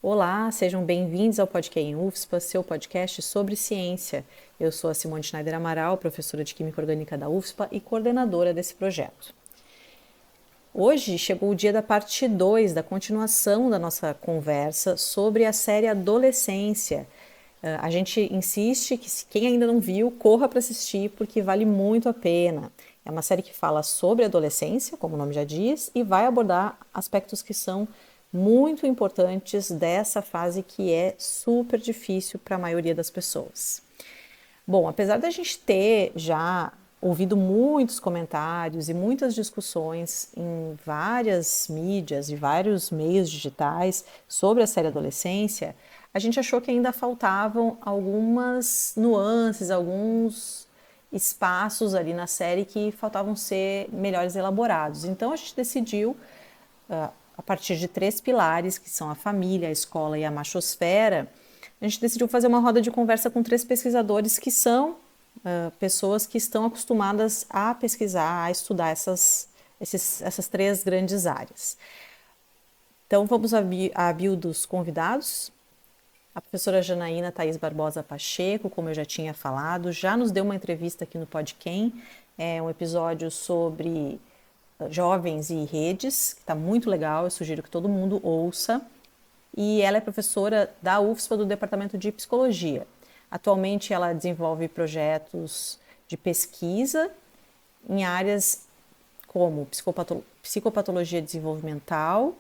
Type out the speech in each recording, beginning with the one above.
Olá, sejam bem-vindos ao Podcast em UFSPA, seu podcast sobre ciência. Eu sou a Simone Schneider Amaral, professora de Química Orgânica da UFSPA e coordenadora desse projeto. Hoje chegou o dia da parte 2, da continuação da nossa conversa sobre a série Adolescência. A gente insiste que quem ainda não viu, corra para assistir, porque vale muito a pena. É uma série que fala sobre adolescência, como o nome já diz, e vai abordar aspectos que são muito importantes dessa fase que é super difícil para a maioria das pessoas. Bom, apesar da gente ter já ouvido muitos comentários e muitas discussões em várias mídias e vários meios digitais sobre a série Adolescência, a gente achou que ainda faltavam algumas nuances, alguns espaços ali na série que faltavam ser melhores elaborados. Então a gente decidiu, a partir de 3 pilares, que são a família, a escola e a machosfera, a gente decidiu fazer uma roda de conversa com 3 pesquisadores que são pessoas que estão acostumadas a pesquisar, a estudar essas 3 grandes áreas. Então vamos à bio dos convidados. A professora Janaína Thaís Barbosa Pacheco, como eu já tinha falado, já nos deu uma entrevista aqui no Podquem, um episódio sobre jovens e redes, que está muito legal, eu sugiro que todo mundo ouça. E ela é professora da UFSPA do Departamento de Psicologia. Atualmente ela desenvolve projetos de pesquisa em áreas como psicopatologia desenvolvimental,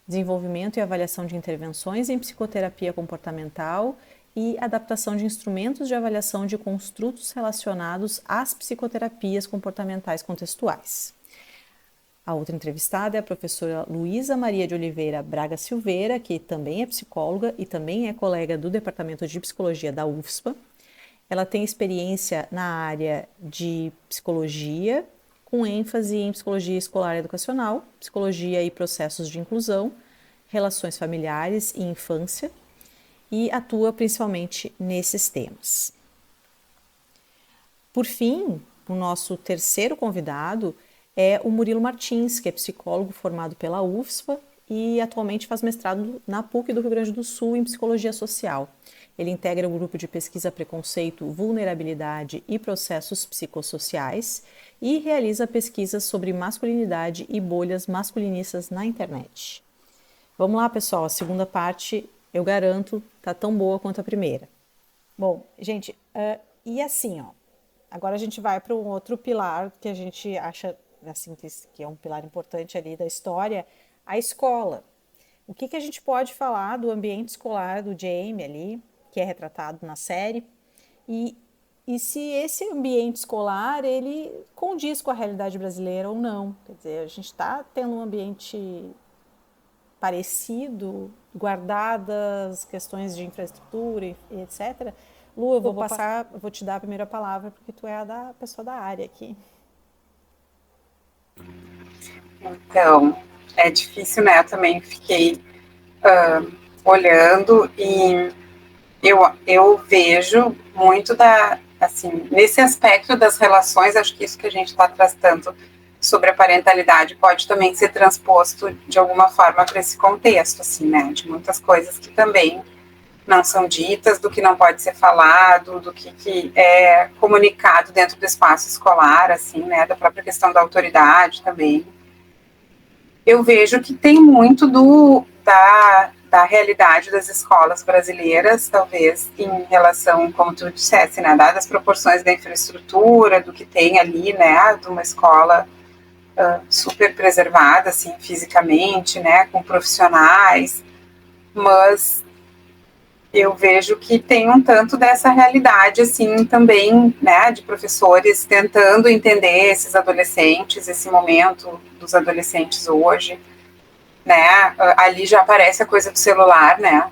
desenvolvimento e avaliação de intervenções em psicoterapia comportamental e adaptação de instrumentos de avaliação de construtos relacionados às psicoterapias comportamentais contextuais. A outra entrevistada é a professora Luísa Maria de Oliveira Braga Silveira, que também é psicóloga e também é colega do Departamento de Psicologia da UFSPA. Ela tem experiência na área de psicologia, com ênfase em psicologia escolar e educacional, psicologia e processos de inclusão, relações familiares e infância, e atua principalmente nesses temas. Por fim, o nosso terceiro convidado é o Murilo Martins, que é psicólogo formado pela UFSPA e atualmente faz mestrado na PUC do Rio Grande do Sul em Psicologia Social. Ele integra o grupo de pesquisa Preconceito, Vulnerabilidade e Processos Psicossociais e realiza pesquisas sobre masculinidade e bolhas masculinistas na internet. Vamos lá, pessoal, a segunda parte, eu garanto, tá tão boa quanto a primeira. Bom, gente, e assim, ó, agora a gente vai para um outro pilar que a gente acha assim, que é um pilar importante ali da história, a escola. O que a gente pode falar do ambiente escolar do Jamie ali, que é retratado na série, e se esse ambiente escolar, ele condiz com a realidade brasileira ou não. Quer dizer, a gente está tendo um ambiente parecido, guardadas questões de infraestrutura e etc. Lu, eu vou te dar a primeira palavra, porque tu é a pessoa da área aqui. Então, é difícil, né? Eu também fiquei olhando e eu vejo muito assim, nesse aspecto das relações, acho que isso que a gente está tratando sobre a parentalidade pode também ser transposto de alguma forma para esse contexto, assim, né? De muitas coisas que também não são ditas, do que não pode ser falado, do que é comunicado dentro do espaço escolar, assim, né? Da própria questão da autoridade também. Eu vejo que tem muito da realidade das escolas brasileiras, talvez em relação, como tu dissesse, né, dadas as proporções da infraestrutura, do que tem ali, né, de uma escola super preservada, assim, fisicamente, né, com profissionais, mas eu vejo que tem um tanto dessa realidade, assim, também, né, de professores tentando entender esses adolescentes, esse momento dos adolescentes hoje, né, ali já aparece a coisa do celular, né,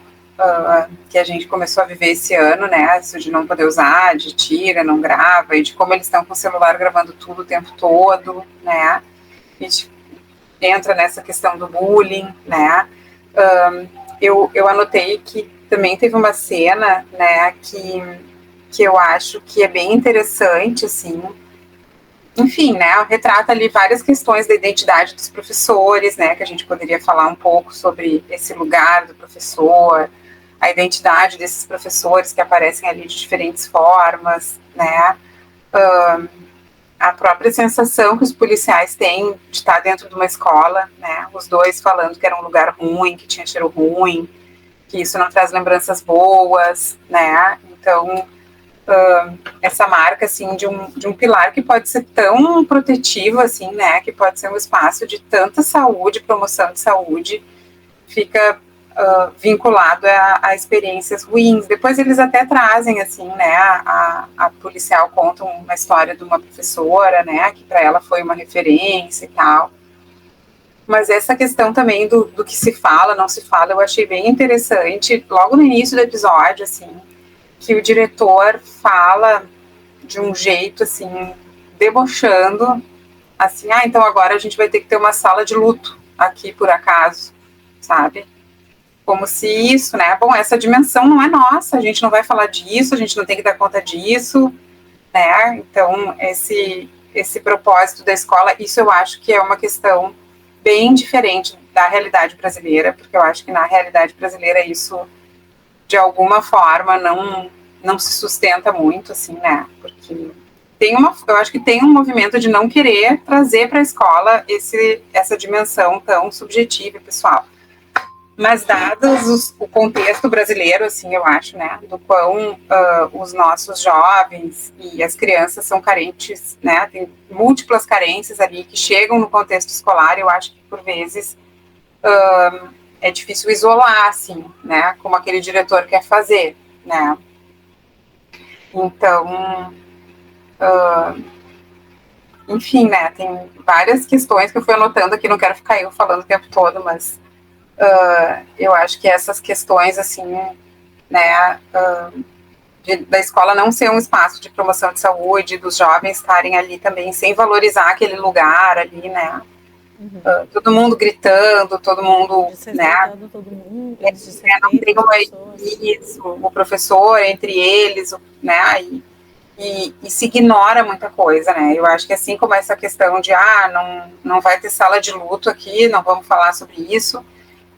que a gente começou a viver esse ano, né, isso de não poder usar, de tira, não grava, e de como eles estão com o celular gravando tudo o tempo todo, né, a gente entra nessa questão do bullying, né, eu anotei que também teve uma cena, né, que eu acho que é bem interessante, assim, enfim, né, retrata ali várias questões da identidade dos professores, né, que a gente poderia falar um pouco sobre esse lugar do professor, a identidade desses professores que aparecem ali de diferentes formas, né, a própria sensação que os policiais têm de estar dentro de uma escola, né, os dois falando que era um lugar ruim, que tinha cheiro ruim, que isso não traz lembranças boas, né, então essa marca, assim, de um pilar que pode ser tão protetivo, assim, né, que pode ser um espaço de tanta saúde, promoção de saúde, fica vinculado a experiências ruins. Depois eles até trazem, assim, né, a policial conta uma história de uma professora, né, que para ela foi uma referência e tal. Mas essa questão também do que se fala, não se fala, eu achei bem interessante. Logo no início do episódio, assim, que o diretor fala de um jeito, assim, debochando, assim, então agora a gente vai ter que ter uma sala de luto aqui, por acaso, sabe? Como se isso, né? Bom, essa dimensão não é nossa, a gente não vai falar disso, a gente não tem que dar conta disso, né? Então, esse propósito da escola, isso eu acho que é uma questão bem diferente da realidade brasileira, porque eu acho que na realidade brasileira isso, de alguma forma, não se sustenta muito, assim, né? Porque eu acho que tem um movimento de não querer trazer para a escola essa dimensão tão subjetiva e pessoal. Mas dados o contexto brasileiro, assim, eu acho, né, do quão os nossos jovens e as crianças são carentes, né, tem múltiplas carências ali que chegam no contexto escolar, eu acho que por vezes é difícil isolar, assim, né, como aquele diretor quer fazer, né. Então, enfim, né, tem várias questões que eu fui anotando aqui, não quero ficar eu falando o tempo todo, mas eu acho que essas questões, assim, né, da escola não ser um espaço de promoção de saúde, dos jovens estarem ali também sem valorizar aquele lugar ali, né, todo mundo gritando, todo mundo, né, Desrespeitando todo mundo, eles não desrespeitam tem as uma, pessoas. isso, o professor entre eles, né, e se ignora muita coisa, né? Eu acho que assim como essa questão de não vai ter sala de luto aqui, não vamos falar sobre isso,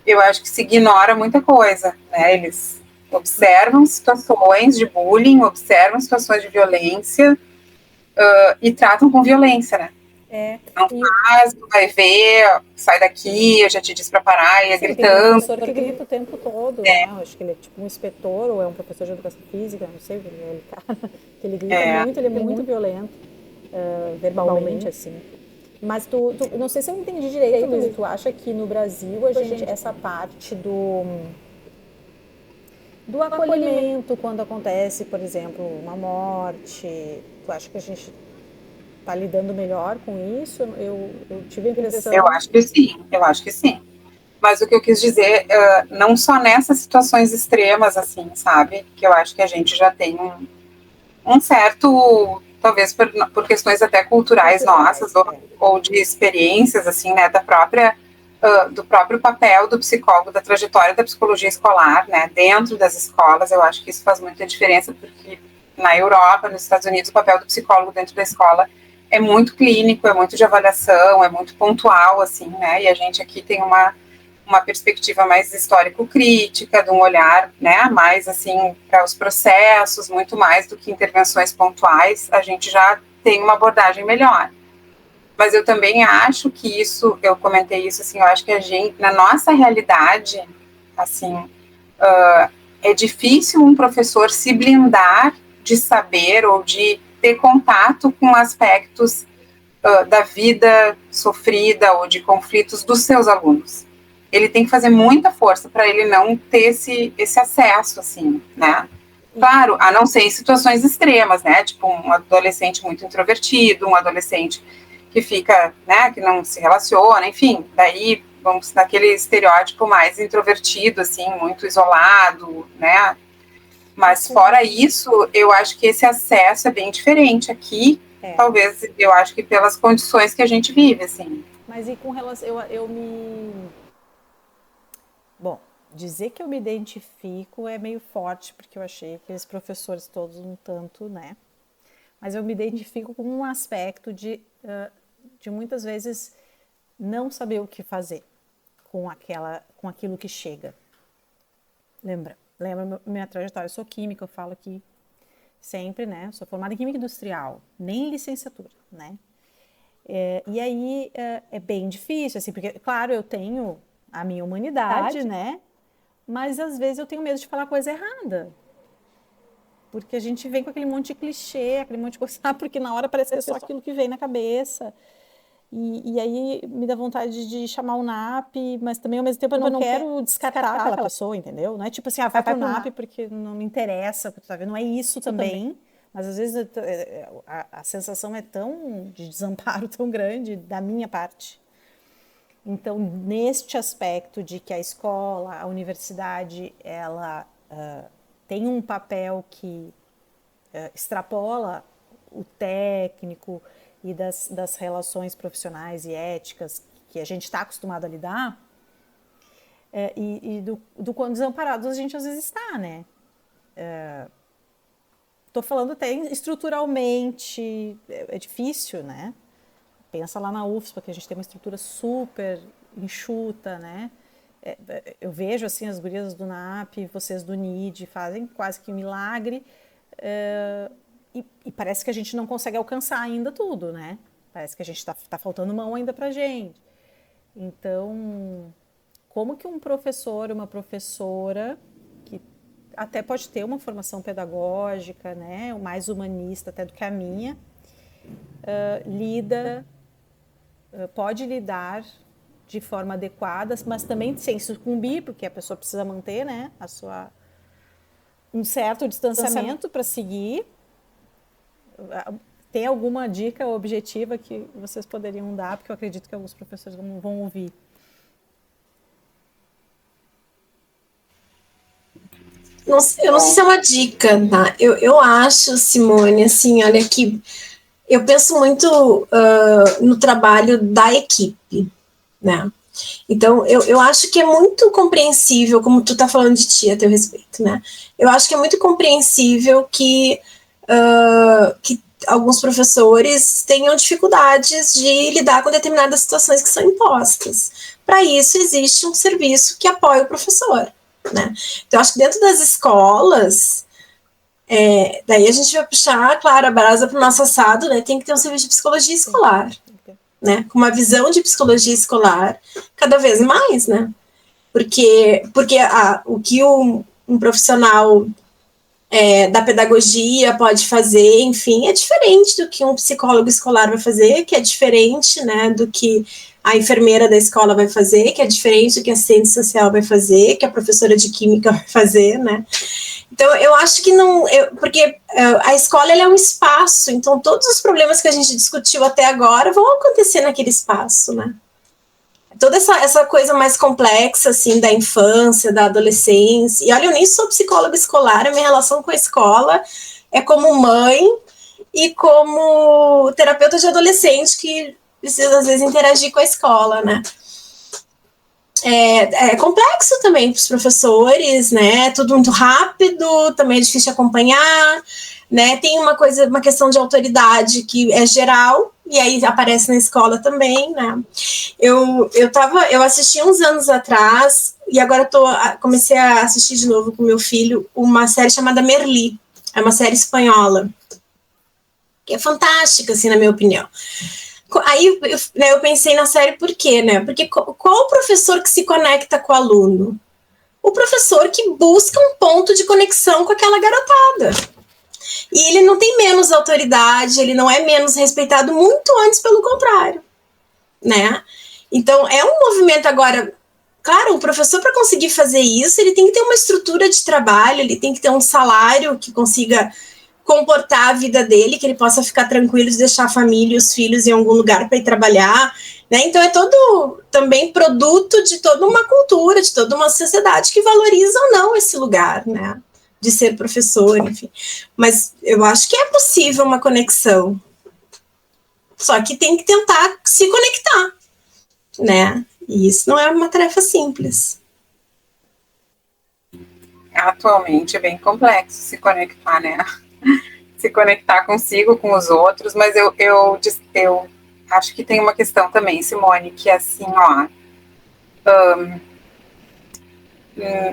eu acho que se ignora muita coisa, né? Eles observam situações de bullying, observam situações de violência e tratam com violência, né? É, Não e faz, não vai ver, sai daqui, eu já te disse para parar, e é sim, tem gritando. professor que grita o tempo todo, né? Eu acho que ele é tipo um inspetor ou é um professor de educação física, não sei, ele cara, que ele grita É, muito, ele é muito violento, verbalmente, assim. Mas não sei se eu entendi direito, Luísa, tu acha que no Brasil essa parte do acolhimento quando acontece, por exemplo, uma morte, tu acha que a gente está lidando melhor com isso? Eu tive a eu impressão. acho que sim, eu acho que sim. Mas o que eu quis dizer, não só nessas situações extremas, assim, sabe? Que eu acho que a gente já tem um certo, talvez por questões até culturais nossas, ou de experiências, assim, né, do próprio papel do psicólogo, da trajetória da psicologia escolar, né, dentro das escolas. Eu acho que isso faz muita diferença, porque na Europa, nos Estados Unidos, o papel do psicólogo dentro da escola é muito clínico, é muito de avaliação, é muito pontual, assim, né, e a gente aqui tem uma perspectiva mais histórico-crítica, de um olhar, né, mais assim para os processos, muito mais do que intervenções pontuais, a gente já tem uma abordagem melhor. Mas eu também acho que isso, eu comentei isso assim, eu acho que a gente, na nossa realidade, assim, é difícil um professor se blindar de saber ou de ter contato com aspectos da vida sofrida ou de conflitos dos seus alunos. Ele tem que fazer muita força para ele não ter esse acesso, assim, né? Claro, a não ser em situações extremas, né? Tipo um adolescente muito introvertido, um adolescente que fica, né, que não se relaciona, enfim, daí vamos naquele estereótipo mais introvertido, assim, muito isolado, né? Mas fora isso, eu acho que esse acesso é bem diferente aqui, talvez eu acho que pelas condições que a gente vive, assim. Mas e com relação. Eu me. Bom, dizer que eu me identifico é meio forte, porque eu achei aqueles professores todos um tanto, né? mas eu me identifico com um aspecto de muitas vezes não saber o que fazer com aquilo que chega. Lembra minha trajetória, eu sou química, eu falo aqui sempre, né? Sou formada em química industrial, nem licenciatura, né? E aí é bem difícil, assim, porque, claro, eu tenho a minha humanidade, né? Mas às vezes eu tenho medo de falar coisa errada. Porque a gente vem com aquele monte de clichê, aquele monte de coisa, porque na hora parece que é só aquilo que vem na cabeça. E aí me dá vontade de chamar o NAP, mas também ao mesmo tempo eu não quero descartar aquela pessoa, entendeu? Não é tipo assim, vai pro NAP porque não me interessa, tá vendo? Não é isso também. Mas às vezes a sensação é de desamparo tão grande da minha parte. Então, neste aspecto de que a escola, a universidade, ela tem um papel que extrapola o técnico e das relações profissionais e éticas que a gente está acostumado a lidar, e do quão desamparados a gente às vezes está, né? Estou falando até estruturalmente, é difícil, né? Pensa lá na UFSPA, que a gente tem uma estrutura super enxuta, né? Eu vejo assim as gurias do NAP, vocês do NID fazem quase que um milagre, e parece que a gente não consegue alcançar ainda tudo, né? Parece que a gente tá faltando mão ainda pra gente. Então, como que um professor, uma professora, que até pode ter uma formação pedagógica, né, mais humanista até do que a minha, pode lidar de forma adequada, mas também sem sucumbir, porque a pessoa precisa manter, né, um certo distanciamento para seguir. Tem alguma dica objetiva que vocês poderiam dar? Porque eu acredito que alguns professores vão ouvir. Eu não sei se é uma dica, tá? Eu acho, Simone, assim, olha que eu penso muito no trabalho da equipe, né? Então, eu acho que é muito compreensível, como tu tá falando de ti a teu respeito, né? Eu acho que é muito compreensível que alguns professores tenham dificuldades de lidar com determinadas situações que são impostas. Para isso, existe um serviço que apoia o professor, né? Então, eu acho que dentro das escolas, daí a gente vai puxar, claro, a brasa para o nosso assado, né? Tem que ter um serviço de psicologia escolar, né? Com uma visão de psicologia escolar cada vez mais, né? Porque o que um profissional da pedagogia pode fazer, enfim, é diferente do que um psicólogo escolar vai fazer, que é diferente, né, do que a enfermeira da escola vai fazer, que é diferente do que a assistente social vai fazer, que a professora de química vai fazer, né. Então, eu acho que não... porque a escola ela é um espaço, então todos os problemas que a gente discutiu até agora vão acontecer naquele espaço, né. Toda essa coisa mais complexa, assim, da infância, da adolescência. E olha, eu nem sou psicóloga escolar, a minha relação com a escola é como mãe e como terapeuta de adolescente que precisa, às vezes, interagir com a escola, né? É complexo também para os professores, né? Tudo muito rápido, também é difícil de acompanhar, né? Tem uma questão de autoridade que é geral, e aí aparece na escola também, né? Eu assisti uns anos atrás, e agora comecei a assistir de novo com meu filho, uma série chamada Merli, é uma série espanhola, que é fantástica, assim, na minha opinião. Aí eu pensei na série por quê, né? Porque qual o professor que se conecta com o aluno? O professor que busca um ponto de conexão com aquela garotada. E ele não tem menos autoridade, ele não é menos respeitado, muito antes pelo contrário, né? Então, é um movimento agora... Claro, o professor, para conseguir fazer isso, ele tem que ter uma estrutura de trabalho, ele tem que ter um salário que consiga comportar a vida dele, que ele possa ficar tranquilo de deixar a família e os filhos em algum lugar para ir trabalhar, né? Então é todo também produto de toda uma cultura, de toda uma sociedade que valoriza ou não esse lugar, né? De ser professor, enfim. Mas eu acho que é possível uma conexão. Só que tem que tentar se conectar, né? E isso não é uma tarefa simples. Atualmente é bem complexo se conectar, né? se conectar consigo, com os outros, mas eu acho que tem uma questão também, Simone, que é assim, ó,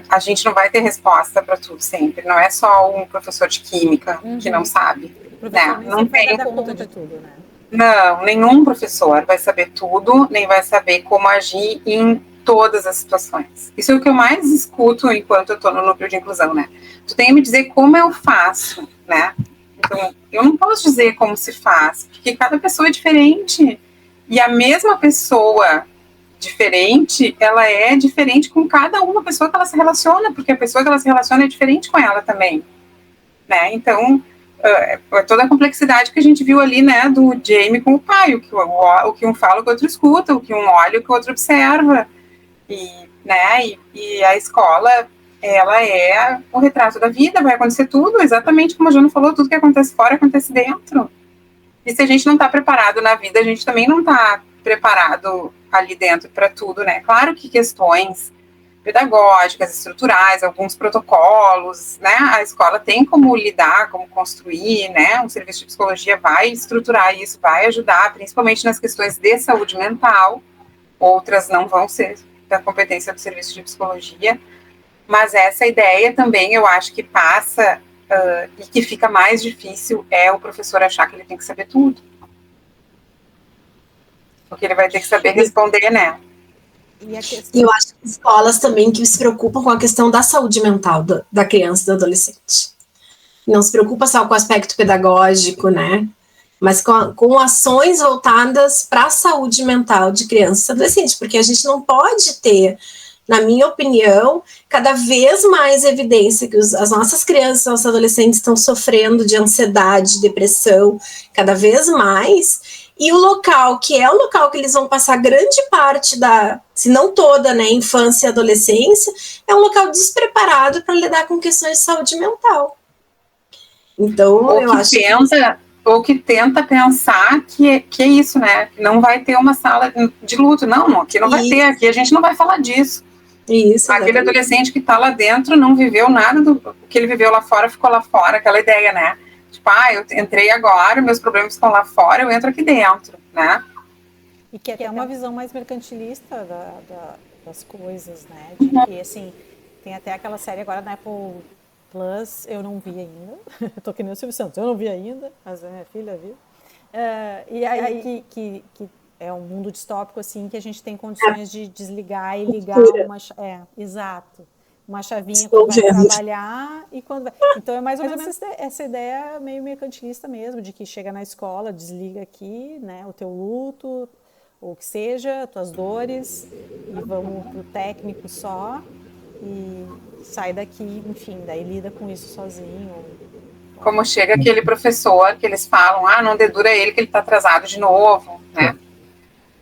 a gente não vai ter resposta para tudo sempre, não é só um professor de química que não sabe, né? Não tem conta de tudo, né? Não, nenhum professor vai saber tudo, nem vai saber como agir em todas as situações. Isso é o que eu mais escuto enquanto eu estou no núcleo de inclusão, né? Tu tem que me dizer como eu faço, né? Então, eu não posso dizer como se faz, porque cada pessoa é diferente. E a mesma pessoa diferente, ela é diferente com cada uma pessoa que ela se relaciona, porque a pessoa que ela se relaciona é diferente com ela também, né? Então, toda a complexidade que a gente viu ali, né, do Jamie com o pai, o que um fala, o que o outro escuta, o que um olha, o que o outro observa, e a escola, ela é o retrato da vida, vai acontecer tudo, exatamente como a Jana falou, tudo que acontece fora acontece dentro. E se a gente não está preparado na vida, a gente também não está preparado ali dentro para tudo, né? Claro que questões pedagógicas, estruturais, alguns protocolos, né? A escola tem como lidar, como construir, né? Um serviço de psicologia vai estruturar isso, vai ajudar, principalmente nas questões de saúde mental. Outras não vão ser da competência do serviço de psicologia, mas essa ideia também eu acho que passa e que fica mais difícil é o professor achar que ele tem que saber tudo. Porque ele vai ter que saber responder, né? E eu acho que escolas também que se preocupam com a questão da saúde mental da criança e do adolescente. Não se preocupa só com o aspecto pedagógico, né? Mas com ações voltadas para a saúde mental de criança e adolescente, porque a gente não pode ter, na minha opinião, cada vez mais evidência que as nossas crianças, nossos adolescentes estão sofrendo de ansiedade, depressão, cada vez mais. E o local, que é o local que eles vão passar grande parte se não toda, né, infância e adolescência, é um local despreparado para lidar com questões de saúde mental. Então, eu acho ou que tenta pensar que é isso, né? Não vai ter uma sala de luto. Não, aqui não vai ter, aqui a gente não vai falar disso. Isso, aquele adolescente que está lá dentro não viveu nada do que ele viveu lá fora, ficou lá fora, aquela ideia, né? Tipo, eu entrei agora, meus problemas estão lá fora, eu entro aqui dentro, né? E que é até uma visão mais mercantilista das coisas, né? De que, assim, tem até aquela série agora na Apple Plus, eu não vi ainda. Eu tô que nem o Silvio Santos, eu não vi ainda, mas a minha filha viu. E aí que é um mundo distópico, assim, que a gente tem condições de desligar e ligar exato. Uma chavinha quando vai trabalhar e quando vai... Então, é mais ou menos essa ideia meio mercantilista mesmo, de que chega na escola, desliga aqui, né, o teu luto, ou o que seja, tuas dores, e vamos pro técnico só, e sai daqui, enfim, daí lida com isso sozinho. Como chega aquele professor que eles falam, não dedura ele que ele tá atrasado de novo, né?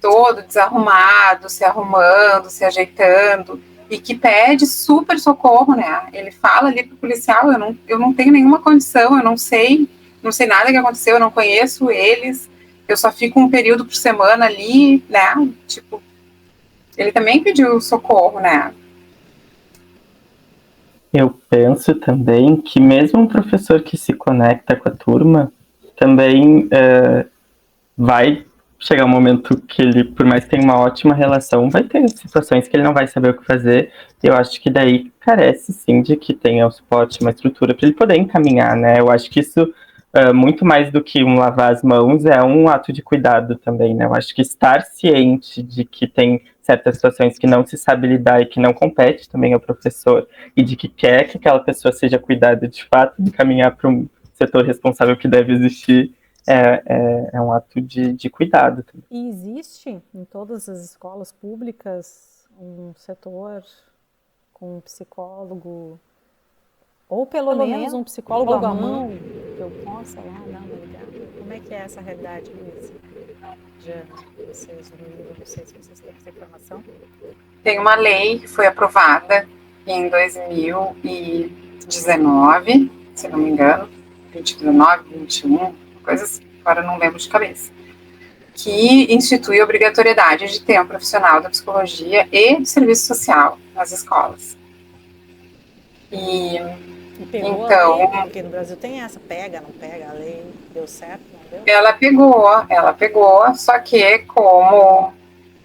Todo desarrumado, se arrumando, se ajeitando, e que pede super socorro, né? Ele fala ali pro policial, eu não tenho nenhuma condição, eu não sei nada que aconteceu, eu não conheço eles, eu só fico um período por semana ali, né? Tipo, ele também pediu socorro, né? Eu penso também que mesmo um professor que se conecta com a turma, também vai chegar um momento que ele, por mais que tenha uma ótima relação, vai ter situações que ele não vai saber o que fazer. E eu acho que daí carece, sim, de que tenha o suporte, uma estrutura para ele poder encaminhar, né? Eu acho que isso, muito mais do que um lavar as mãos, é um ato de cuidado também, né? Eu acho que estar ciente de que tem certas situações que não se sabe lidar e que não compete também ao professor, e de que quer que aquela pessoa seja cuidada de fato, de caminhar para um setor responsável que deve existir, é um ato de cuidado. E existe em todas as escolas públicas um setor com um psicólogo, ou pelo menos um psicólogo à mão, que eu possa lá dar uma ligada? Como é que é essa realidade, Luísa? Jana, vocês não sei se vocês têm essa informação. Tem uma lei que foi aprovada em 2019, se não me engano, 2019, 21, coisas, agora não lembro de cabeça, que institui a obrigatoriedade de ter um profissional da psicologia e do serviço social nas escolas. E E pegou Então, a lei, porque no Brasil tem essa, pega, não pega, a lei deu certo, não deu? ela pegou, só que como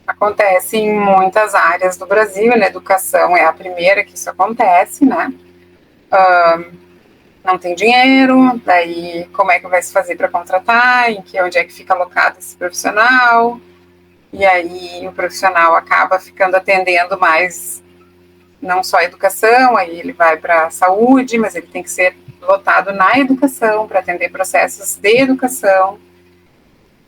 acontece em muitas áreas do Brasil, na educação é a primeira que isso acontece, né? Não tem dinheiro, daí como é que vai se fazer para contratar, onde é que fica alocado esse profissional, e aí o profissional acaba ficando atendendo mais, não só a educação, aí ele vai para a saúde, mas ele tem que ser lotado na educação para atender processos de educação.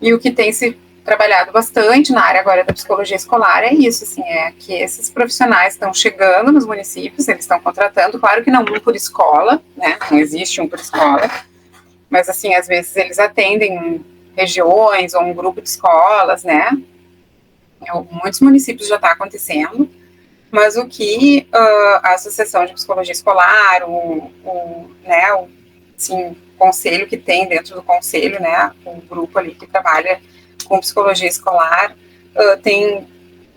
E o que tem se trabalhado bastante na área agora da psicologia escolar é isso, assim, é que esses profissionais estão chegando nos municípios, eles estão contratando, claro que não um por escola, né, não existe um por escola, mas assim, às vezes eles atendem regiões ou um grupo de escolas, né, muitos municípios já está acontecendo, mas o que a Associação de Psicologia Escolar, assim, conselho que tem dentro do conselho, né, o grupo ali que trabalha com psicologia escolar, tem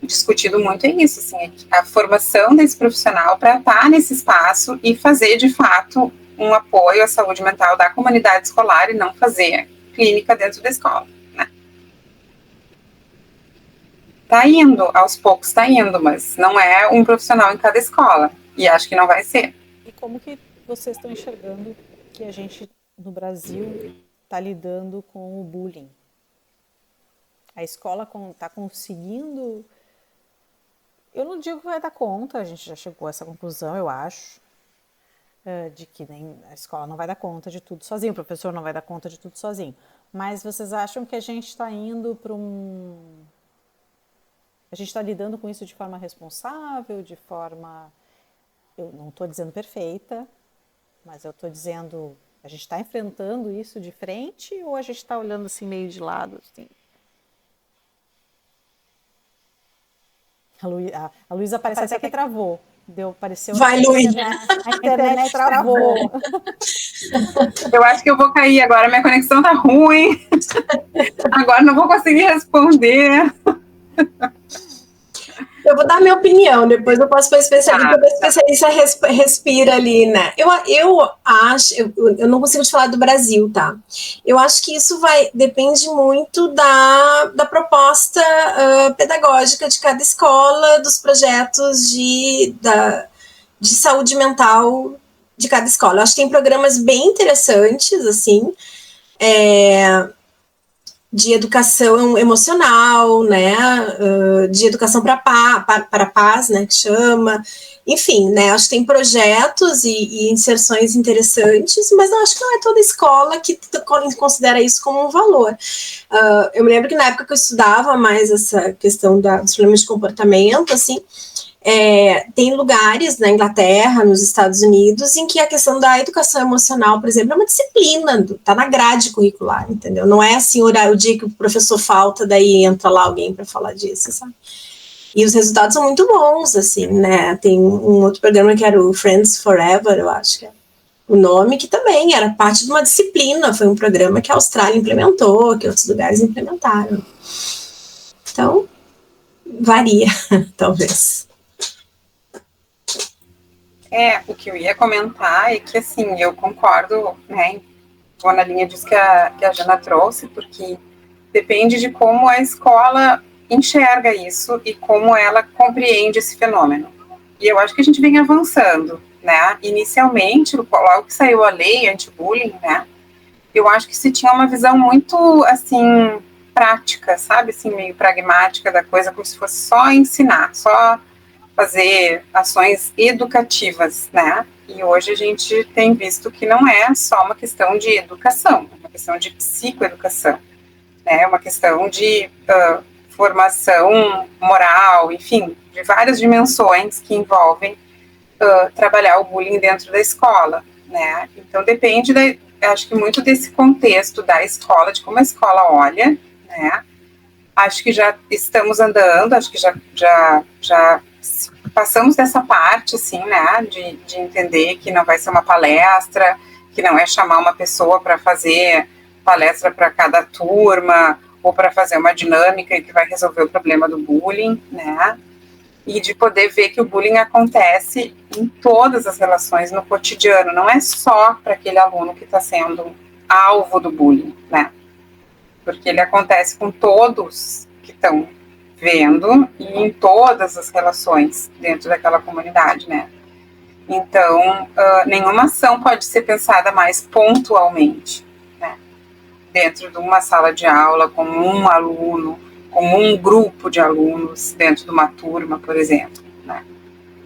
discutido muito isso, assim, a formação desse profissional para estar nesse espaço e fazer, de fato, um apoio à saúde mental da comunidade escolar e não fazer clínica dentro da escola, né. Tá indo, aos poucos tá indo, mas não é um profissional em cada escola, e acho que não vai ser. E como que vocês estão enxergando que a gente, no Brasil, está lidando com o bullying? A escola está conseguindo... Eu não digo que vai dar conta, a gente já chegou a essa conclusão, eu acho, de que nem a escola não vai dar conta de tudo sozinho, o professor não vai dar conta de tudo sozinho. Mas vocês acham que a gente está indo para a gente está lidando com isso de forma responsável, de forma... Eu não estou dizendo perfeita, mas eu estou dizendo... A gente está enfrentando isso de frente ou a gente está olhando assim meio de lado? Assim? A Luísa parece até que travou. Pareceu Vai, Luísa. A internet travou. Eu acho que eu vou cair agora, minha conexão tá ruim. Agora não vou conseguir responder. Eu vou dar minha opinião, depois eu posso para o especialista, o especialista respira ali, né? Eu acho, eu não consigo te falar do Brasil, tá? Eu acho que isso depende muito da proposta pedagógica de cada escola, dos projetos de saúde mental de cada escola. Eu acho que tem programas bem interessantes, assim, de educação emocional, né, de educação para a paz, né, que chama, enfim, né, acho que tem projetos e inserções interessantes, mas acho que não é toda escola que considera isso como um valor. Eu me lembro que na época que eu estudava mais essa questão dos problemas de comportamento, assim, tem lugares na Inglaterra, nos Estados Unidos, em que a questão da educação emocional, por exemplo, é uma disciplina, tá na grade curricular, entendeu? Não é assim o dia que o professor falta, daí entra lá alguém para falar disso, sabe? E os resultados são muito bons, assim, né? Tem um outro programa que era o Friends Forever, eu acho que é o nome, que também era parte de uma disciplina, foi um programa que a Austrália implementou, que outros lugares implementaram. Então, varia, talvez. O que eu ia comentar é que, assim, eu concordo, né, vou na linha disso que a Jana trouxe, porque depende de como a escola enxerga isso e como ela compreende esse fenômeno. E eu acho que a gente vem avançando, né, inicialmente, logo que saiu a lei anti-bullying, né, eu acho que se tinha uma visão muito, assim, prática, sabe, assim, meio pragmática da coisa, como se fosse só ensinar, só fazer ações educativas, né? E hoje a gente tem visto que não é só uma questão de educação, é uma questão de psicoeducação, né? É uma questão de formação moral, enfim, de várias dimensões que envolvem trabalhar o bullying dentro da escola, né? Então depende, acho que muito desse contexto da escola, de como a escola olha, né? Acho que já estamos andando, acho que já passamos dessa parte, assim, né, de entender que não vai ser uma palestra, que não é chamar uma pessoa para fazer palestra para cada turma, ou para fazer uma dinâmica que vai resolver o problema do bullying, né, e de poder ver que o bullying acontece em todas as relações, no cotidiano, não é só para aquele aluno que está sendo alvo do bullying, né? Porque ele acontece com todos que estão vendo e em todas as relações dentro daquela comunidade, né? Então, nenhuma ação pode ser pensada mais pontualmente, né? Dentro de uma sala de aula, com um aluno, com um grupo de alunos, dentro de uma turma, por exemplo, né?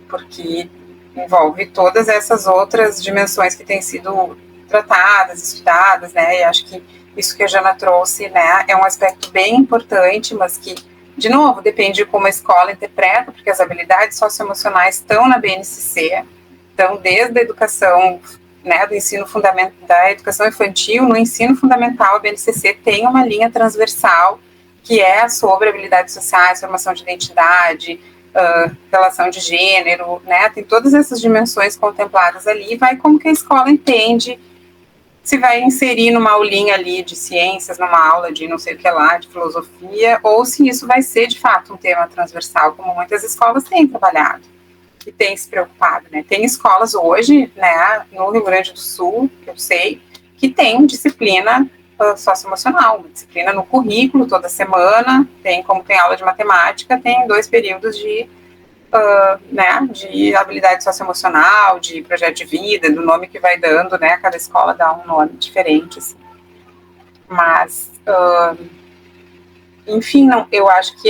Porque envolve todas essas outras dimensões que têm sido tratadas, estudadas, né? E acho que isso que a Jana trouxe, né, é um aspecto bem importante, mas que, de novo, depende de como a escola interpreta, porque as habilidades socioemocionais estão na BNCC, então, desde a educação, né, do ensino fundamental, da educação infantil, no ensino fundamental, a BNCC tem uma linha transversal que é sobre habilidades sociais, formação de identidade, relação de gênero, né, tem todas essas dimensões contempladas ali, e vai como que a escola entende, se vai inserir numa aulinha ali de ciências, numa aula de não sei o que lá, de filosofia, ou se isso vai ser, de fato, um tema transversal, como muitas escolas têm trabalhado e têm se preocupado, né. Tem escolas hoje, né, no Rio Grande do Sul, que eu sei, que tem disciplina socioemocional, uma disciplina no currículo toda semana, como tem aula de matemática, tem 2 períodos de, né, de habilidade socioemocional, de projeto de vida, do nome que vai dando, né, cada escola dá um nome diferente, assim. Mas, enfim, não, eu acho que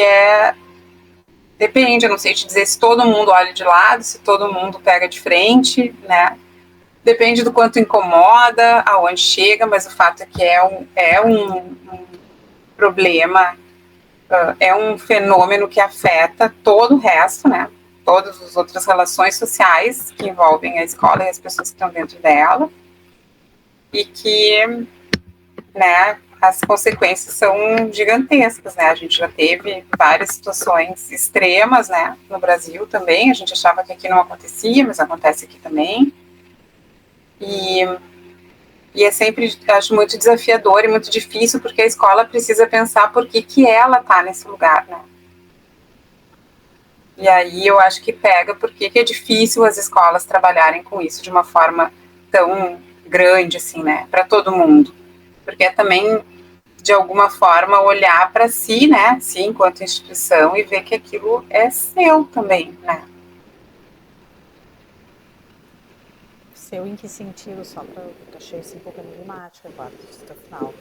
depende, eu não sei te dizer se todo mundo olha de lado, se todo mundo pega de frente, né, depende do quanto incomoda, aonde chega, mas o fato é que é um problema, é um fenômeno que afeta todo o resto, né? Todas as outras relações sociais que envolvem a escola e as pessoas que estão dentro dela, e que, né, as consequências são gigantescas, né? A gente já teve várias situações extremas, né, no Brasil também, a gente achava que aqui não acontecia, mas acontece aqui também. E é sempre, acho, muito desafiador e muito difícil, porque a escola precisa pensar por que ela está nesse lugar, né? E aí eu acho que pega porque é difícil as escolas trabalharem com isso de uma forma tão grande, assim, né, para todo mundo. Porque é também, de alguma forma, olhar para si, né, si enquanto instituição, e ver que aquilo é seu também, né? Seu em que sentido? Só para eu achei isso um pouco enigmático agora, do final.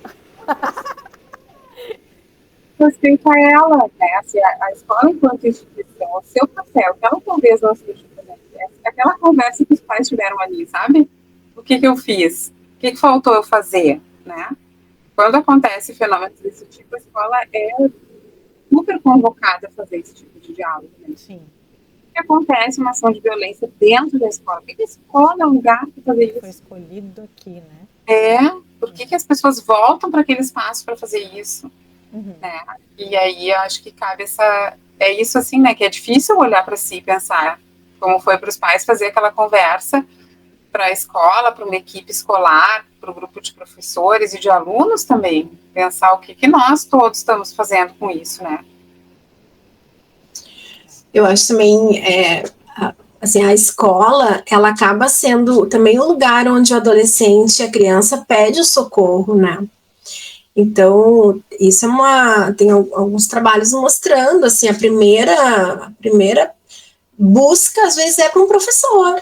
Respeito a ela, né? Assim, a escola enquanto instituição, o seu papel, que ela talvez não seja aquela conversa que os pais tiveram ali, sabe? O que eu fiz? O que faltou eu fazer, né? Quando acontece fenômenos desse tipo, a escola é super convocada a fazer esse tipo de diálogo, né? Sim. Que acontece uma ação de violência dentro da escola. Por que a escola é um lugar para fazer isso? Foi escolhido aqui, né? Por que as pessoas voltam para aquele espaço para fazer isso? Uhum. Né? E aí eu acho que cabe é isso assim, né, que é difícil olhar para si e pensar como foi para os pais fazer aquela conversa para a escola, para uma equipe escolar, para o grupo de professores e de alunos também, pensar o que nós todos estamos fazendo com isso, né? Eu acho também, assim, a escola, ela acaba sendo também o lugar onde o adolescente, a criança pede o socorro, né? Então, isso tem alguns trabalhos mostrando, assim, a primeira busca, às vezes, é para um professor,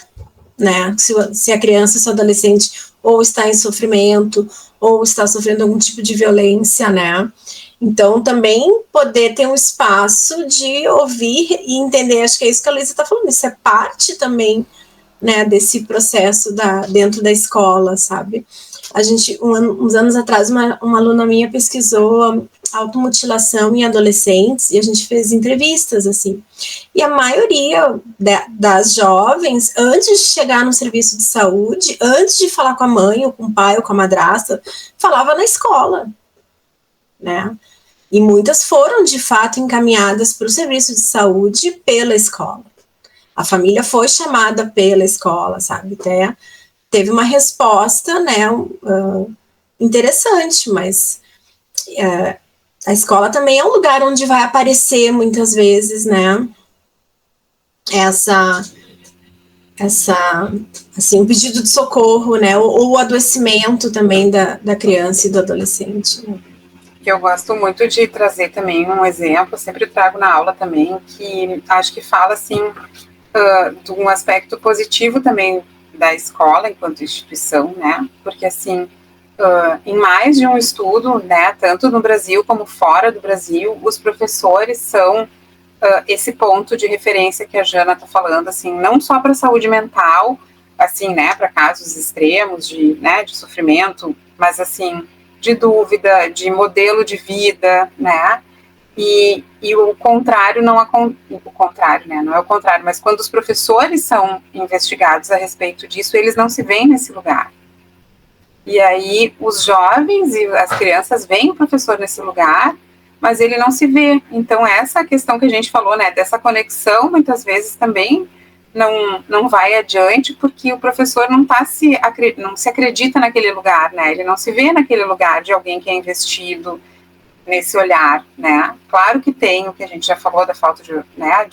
né? Se a criança, se o adolescente ou está em sofrimento, ou está sofrendo algum tipo de violência, né? Então, também poder ter um espaço de ouvir e entender, acho que é isso que a Luísa está falando, isso é parte também, né, desse processo dentro da escola, sabe? A gente, uns anos atrás, uma aluna minha pesquisou automutilação em adolescentes, e a gente fez entrevistas, assim, e a maioria das jovens, antes de chegar no serviço de saúde, antes de falar com a mãe, ou com o pai, ou com a madrasta, falava na escola, né? E muitas foram, de fato, encaminhadas para o serviço de saúde pela escola. A família foi chamada pela escola, sabe? Até teve uma resposta, né, interessante, mas a escola também é um lugar onde vai aparecer, muitas vezes, né, assim, um pedido de socorro, né, ou o adoecimento também da criança e do adolescente. Que eu gosto muito de trazer também um exemplo, sempre trago na aula também, que acho que fala, assim, de um aspecto positivo também da escola enquanto instituição, né, porque, assim, em mais de um estudo, né, tanto no Brasil como fora do Brasil, os professores são esse ponto de referência que a Jana está falando, assim, não só para a saúde mental, assim, né, para casos extremos de, né, de sofrimento, mas, assim, de dúvida, de modelo de vida, né, e o contrário não o contrário, né, não é o contrário, mas quando os professores são investigados a respeito disso, eles não se veem nesse lugar. E aí os jovens e as crianças veem o professor nesse lugar, mas ele não se vê. Então essa questão que a gente falou, né, dessa conexão, muitas vezes também não vai adiante, porque o professor não se acredita naquele lugar, né, ele não se vê naquele lugar de alguém que é investido nesse olhar, né. Claro que tem o que a gente já falou da falta de, né,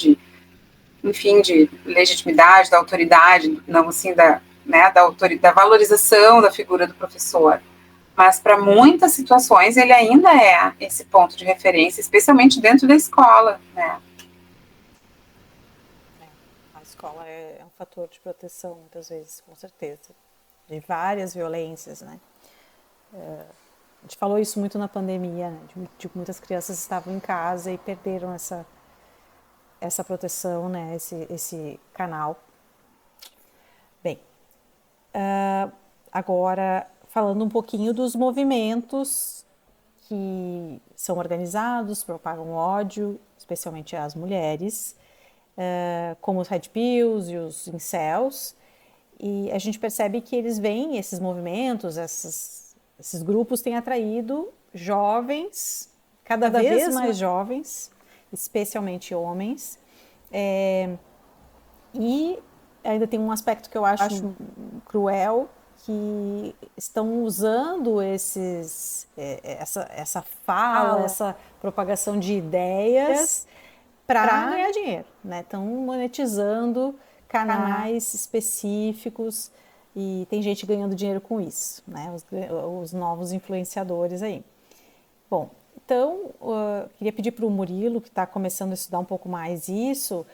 enfim, de legitimidade, da autoridade, não assim né, da valorização da figura do professor. Mas para muitas situações ele ainda é esse ponto de referência, especialmente dentro da escola, né? A escola é um fator de proteção, muitas vezes, com certeza, de várias violências, né? A gente falou isso muito na pandemia, né? De muitas crianças estavam em casa e perderam essa proteção, né? Esse canal. Bem, agora falando um pouquinho dos movimentos que são organizados, propagam ódio, especialmente às mulheres, como os Red Pills e os incels, e a gente percebe que eles veem esses movimentos, esses grupos têm atraído jovens, cada vez mais jovens, especialmente homens, e ainda tem um aspecto que eu acho cruel, que estão usando essa fala, essa propagação de ideias para ganhar dinheiro, né? Estão monetizando canais específicos e tem gente ganhando dinheiro com isso, né? Os novos influenciadores aí. Bom, então, queria pedir para o Murilo, que está começando a estudar um pouco mais isso,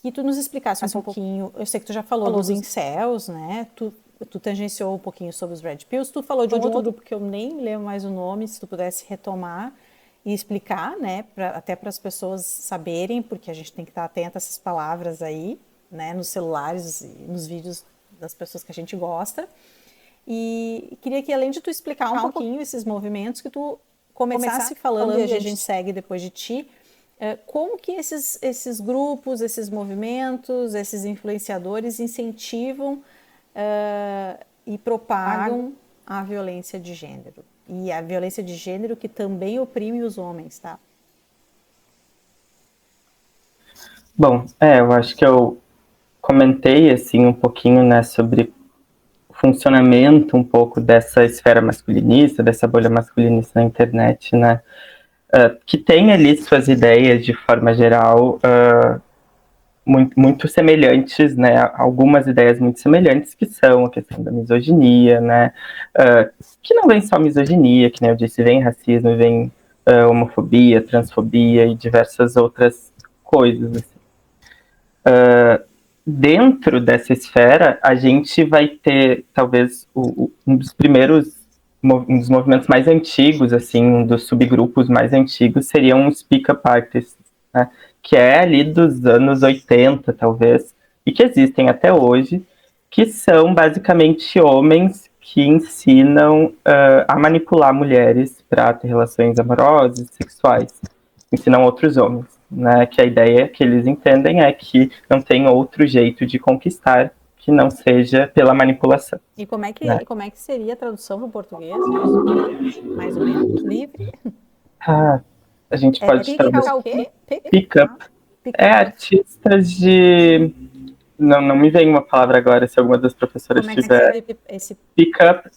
que tu nos explicasse um pouquinho. Eu sei que tu já falou dos incels, né? Tu tangenciou um pouquinho sobre os Red Pills. Tu falou de um outro grupo que eu nem lembro mais o nome, se tu pudesse retomar e explicar, né? Até para as pessoas saberem, porque a gente tem que estar atento a essas palavras aí, né? Nos celulares e nos vídeos das pessoas que a gente gosta. E queria que, além de tu explicar um pouquinho esses movimentos, que tu começasse falando e a gente segue depois de ti, como que esses grupos, esses movimentos, esses influenciadores incentivam e propagam a violência de gênero. E a violência de gênero que também oprime os homens, tá? Bom, eu acho que eu comentei, assim, um pouquinho, né, sobre o funcionamento um pouco dessa esfera masculinista, dessa bolha masculinista na internet, né, que tem ali suas ideias, de forma geral, muito semelhantes, né, algumas ideias muito semelhantes, que são a questão da misoginia, né, que não vem só misoginia, que nem eu disse, vem racismo, vem homofobia, transfobia e diversas outras coisas, assim. Dentro dessa esfera, a gente vai ter, talvez, um dos movimentos mais antigos, assim, um dos subgrupos mais antigos, seriam os pick-up artists, né, que é ali dos anos 80, talvez, e que existem até hoje, que são basicamente homens que ensinam a manipular mulheres para ter relações amorosas, sexuais, ensinam outros homens, né? Que a ideia que eles entendem é que não tem outro jeito de conquistar que não seja pela manipulação. E como é que, né? como é que seria a tradução no português? Mais ou menos? Livre? A gente pode traduzir o quê? Pick-up. Artistas de... Não me vem uma palavra agora, se alguma das professoras tiver. Esse... Pick-up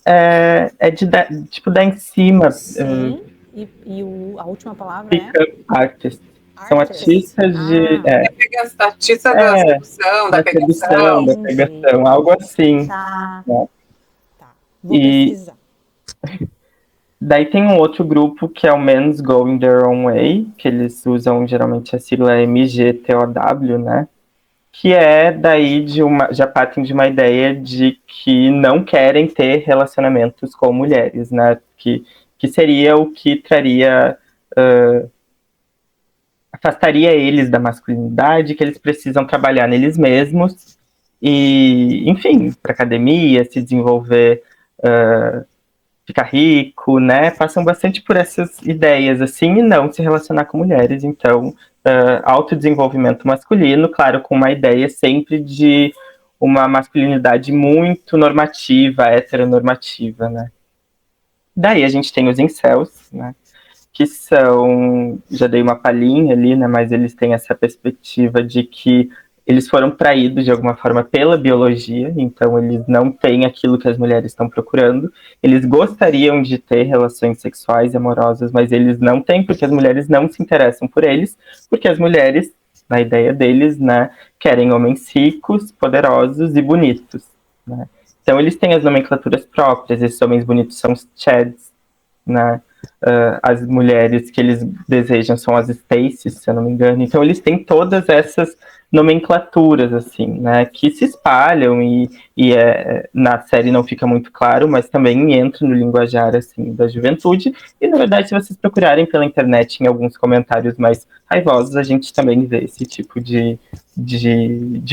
tipo dar em cima. Sim, e a última palavra Pick-up artist. São artistas de... Artista da sedução, da pegação. Da pegação, algo assim. Tá. Né? Tá. Vou pesquisar. Daí tem um outro grupo que é o Men's Going Their Own Way, que eles usam geralmente a sigla MGTOW, né? Que é daí já partem de uma ideia de que não querem ter relacionamentos com mulheres, né? Que seria o que traria, afastaria eles da masculinidade, que eles precisam trabalhar neles mesmos e, enfim, para academia, se desenvolver, ficar rico, né? Passam bastante por essas ideias, assim, e não se relacionar com mulheres. Então, autodesenvolvimento masculino, claro, com uma ideia sempre de uma masculinidade muito normativa, heteronormativa, né? Daí a gente tem os incels, né? Que são, já dei uma palhinha ali, né? Mas eles têm essa perspectiva de que eles foram traídos de alguma forma pela biologia, então eles não têm aquilo que as mulheres estão procurando. Eles gostariam de ter relações sexuais e amorosas, mas eles não têm, porque as mulheres não se interessam por eles, porque as mulheres, na ideia deles, né, querem homens ricos, poderosos e bonitos, né? Então eles têm as nomenclaturas próprias, esses homens bonitos são os Chads, né? As mulheres que eles desejam são as Stacies, se eu não me engano. Então eles têm todas essas nomenclaturas, assim, né, que se espalham e na série não fica muito claro, mas também entra no linguajar, assim, da juventude. E, na verdade, se vocês procurarem pela internet em alguns comentários mais raivosos, a gente também vê esse tipo de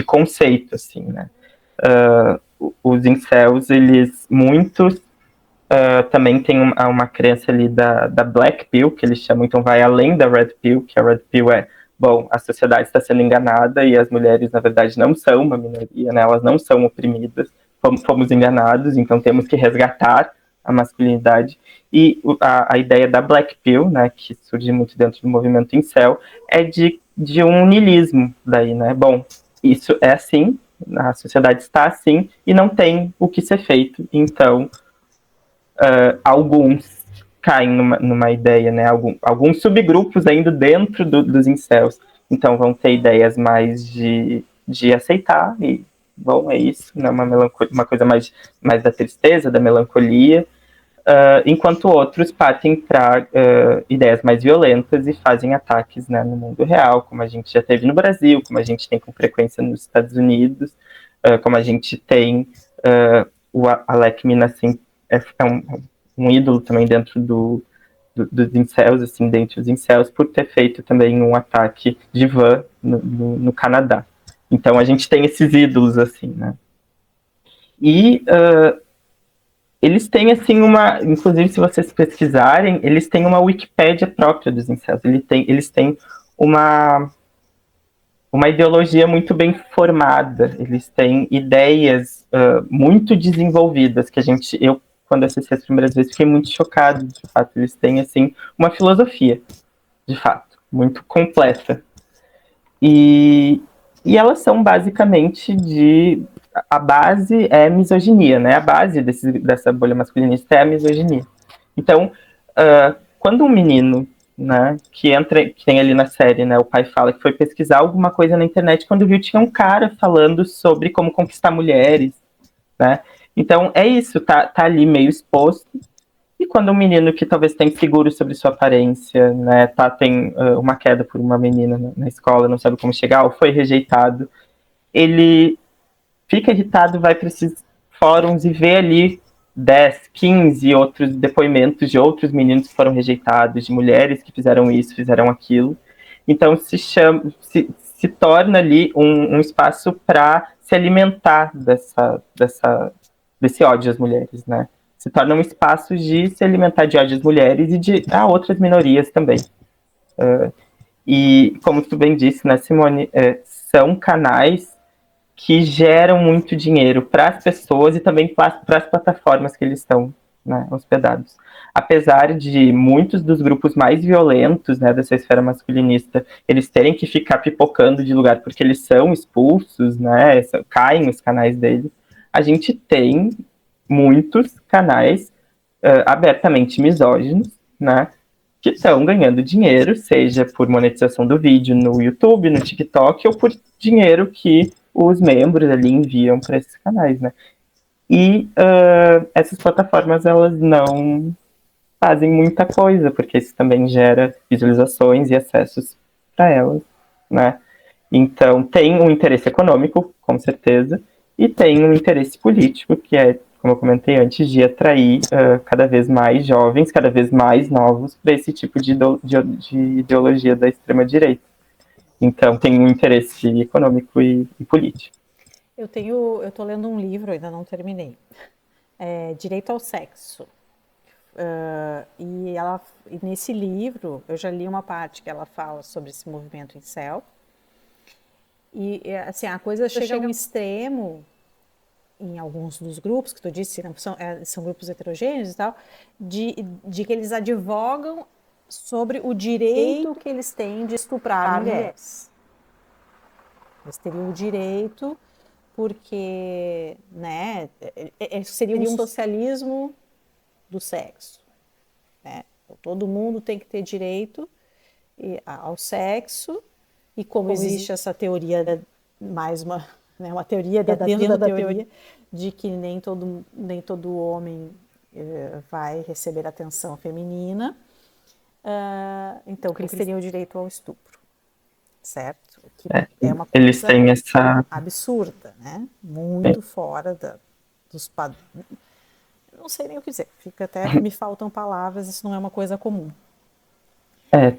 conceito, assim, né. Os incels, muitos também tem uma crença ali da Black Pill, que eles chamam, então vai além da Red Pill, que a Red Pill bom, a sociedade está sendo enganada e as mulheres, na verdade, não são uma minoria, né? Elas não são oprimidas, fomos enganados, então temos que resgatar a masculinidade. E a ideia da Black Pill, né, que surge muito dentro do movimento incel, é de um niilismo daí, né? Bom, isso é assim, a sociedade está assim e não tem o que ser feito, então alguns caem numa ideia, né? Alguns subgrupos ainda dentro dos incels. Então vão ter ideias mais de aceitar e, bom, é isso, né? Uma coisa mais da tristeza, da melancolia, enquanto outros partem para ideias mais violentas e fazem ataques, né, no mundo real, como a gente já teve no Brasil, como a gente tem com frequência nos Estados Unidos, como a gente tem o Alec Minasim, é um ídolo também dentro dos incels, assim, dentre os incels, por ter feito também um ataque de van no Canadá. Então a gente tem esses ídolos, assim, né? E eles têm, assim, inclusive se vocês pesquisarem, eles têm uma Wikipédia própria dos incels. Eles têm uma ideologia muito bem formada, eles têm ideias muito desenvolvidas, que eu, quando assisti as primeiras vezes, fiquei muito chocado, de fato. Eles têm, assim, uma filosofia, de fato, muito completa. E elas são basicamente a base é misoginia, né? A base dessa bolha masculinista é a misoginia. Então, quando um menino, né, que tem ali na série, né, o pai fala que foi pesquisar alguma coisa na internet, quando viu tinha um cara falando sobre como conquistar mulheres, né? Então é isso, tá ali meio exposto. E quando um menino que talvez tenha inseguro sobre sua aparência, né, tem uma queda por uma menina na escola, não sabe como chegar, ou foi rejeitado, ele fica irritado, vai para esses fóruns e vê ali 10, 15 outros depoimentos de outros meninos que foram rejeitados, de mulheres que fizeram isso, fizeram aquilo. Então se torna ali um espaço para se alimentar desse ódio às mulheres, né? Se torna um espaço de se alimentar de ódio às mulheres e de outras minorias também. E como tu bem disse, né, Simone, são canais que geram muito dinheiro para as pessoas e também para as plataformas que eles estão, né, hospedados. Apesar de muitos dos grupos mais violentos, né, dessa esfera masculinista, eles terem que ficar pipocando de lugar porque eles são expulsos, né, caem os canais deles, a gente tem muitos canais abertamente misóginos, né, que estão ganhando dinheiro, seja por monetização do vídeo no YouTube, no TikTok, ou por dinheiro que os membros ali enviam para esses canais, né? E essas plataformas, elas não fazem muita coisa, porque isso também gera visualizações e acessos para elas, né? Então, tem um interesse econômico, com certeza, e tem um interesse político, que é, como eu comentei antes, de atrair cada vez mais jovens, cada vez mais novos, para esse tipo de ideologia da extrema-direita. Então, tem um interesse econômico e político. Eu estou lendo um livro, ainda não terminei, Direito ao Sexo. E nesse livro, eu já li uma parte que ela fala sobre esse movimento incel. E, assim, a coisa chega a um extremo, em alguns dos grupos, que tu disse, são grupos heterogêneos e tal, de que eles advogam sobre o direito que eles têm de estuprar mulheres. Eles teriam o direito porque, né, seria um socialismo do sexo, né? Todo mundo tem que ter direito ao sexo, e como existe essa teoria, mais uma teoria dentro da teoria, de que nem todo homem vai receber atenção feminina, então que eles teriam o direito ao estupro, certo? Que é uma coisa eles têm essa absurda, né? Muito fora dos padrões. Não sei nem o que dizer, me faltam palavras, isso não é uma coisa comum.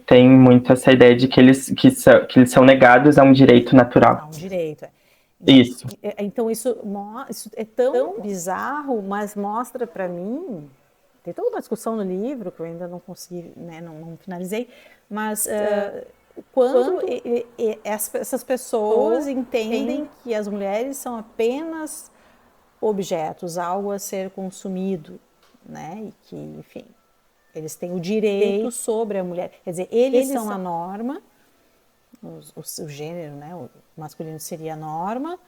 Tem muito essa ideia de que eles são negados a um direito natural. A um direito, Isso. Então isso é tão bizarro, mas mostra para mim, tem toda uma discussão no livro, que eu ainda não consegui, né, não finalizei, mas quando essas pessoas entendem que as mulheres são apenas objetos, algo a ser consumido, né? E que, enfim, eles têm o direito sobre a mulher. Quer dizer, eles são a norma, o gênero, né? O masculino seria a norma,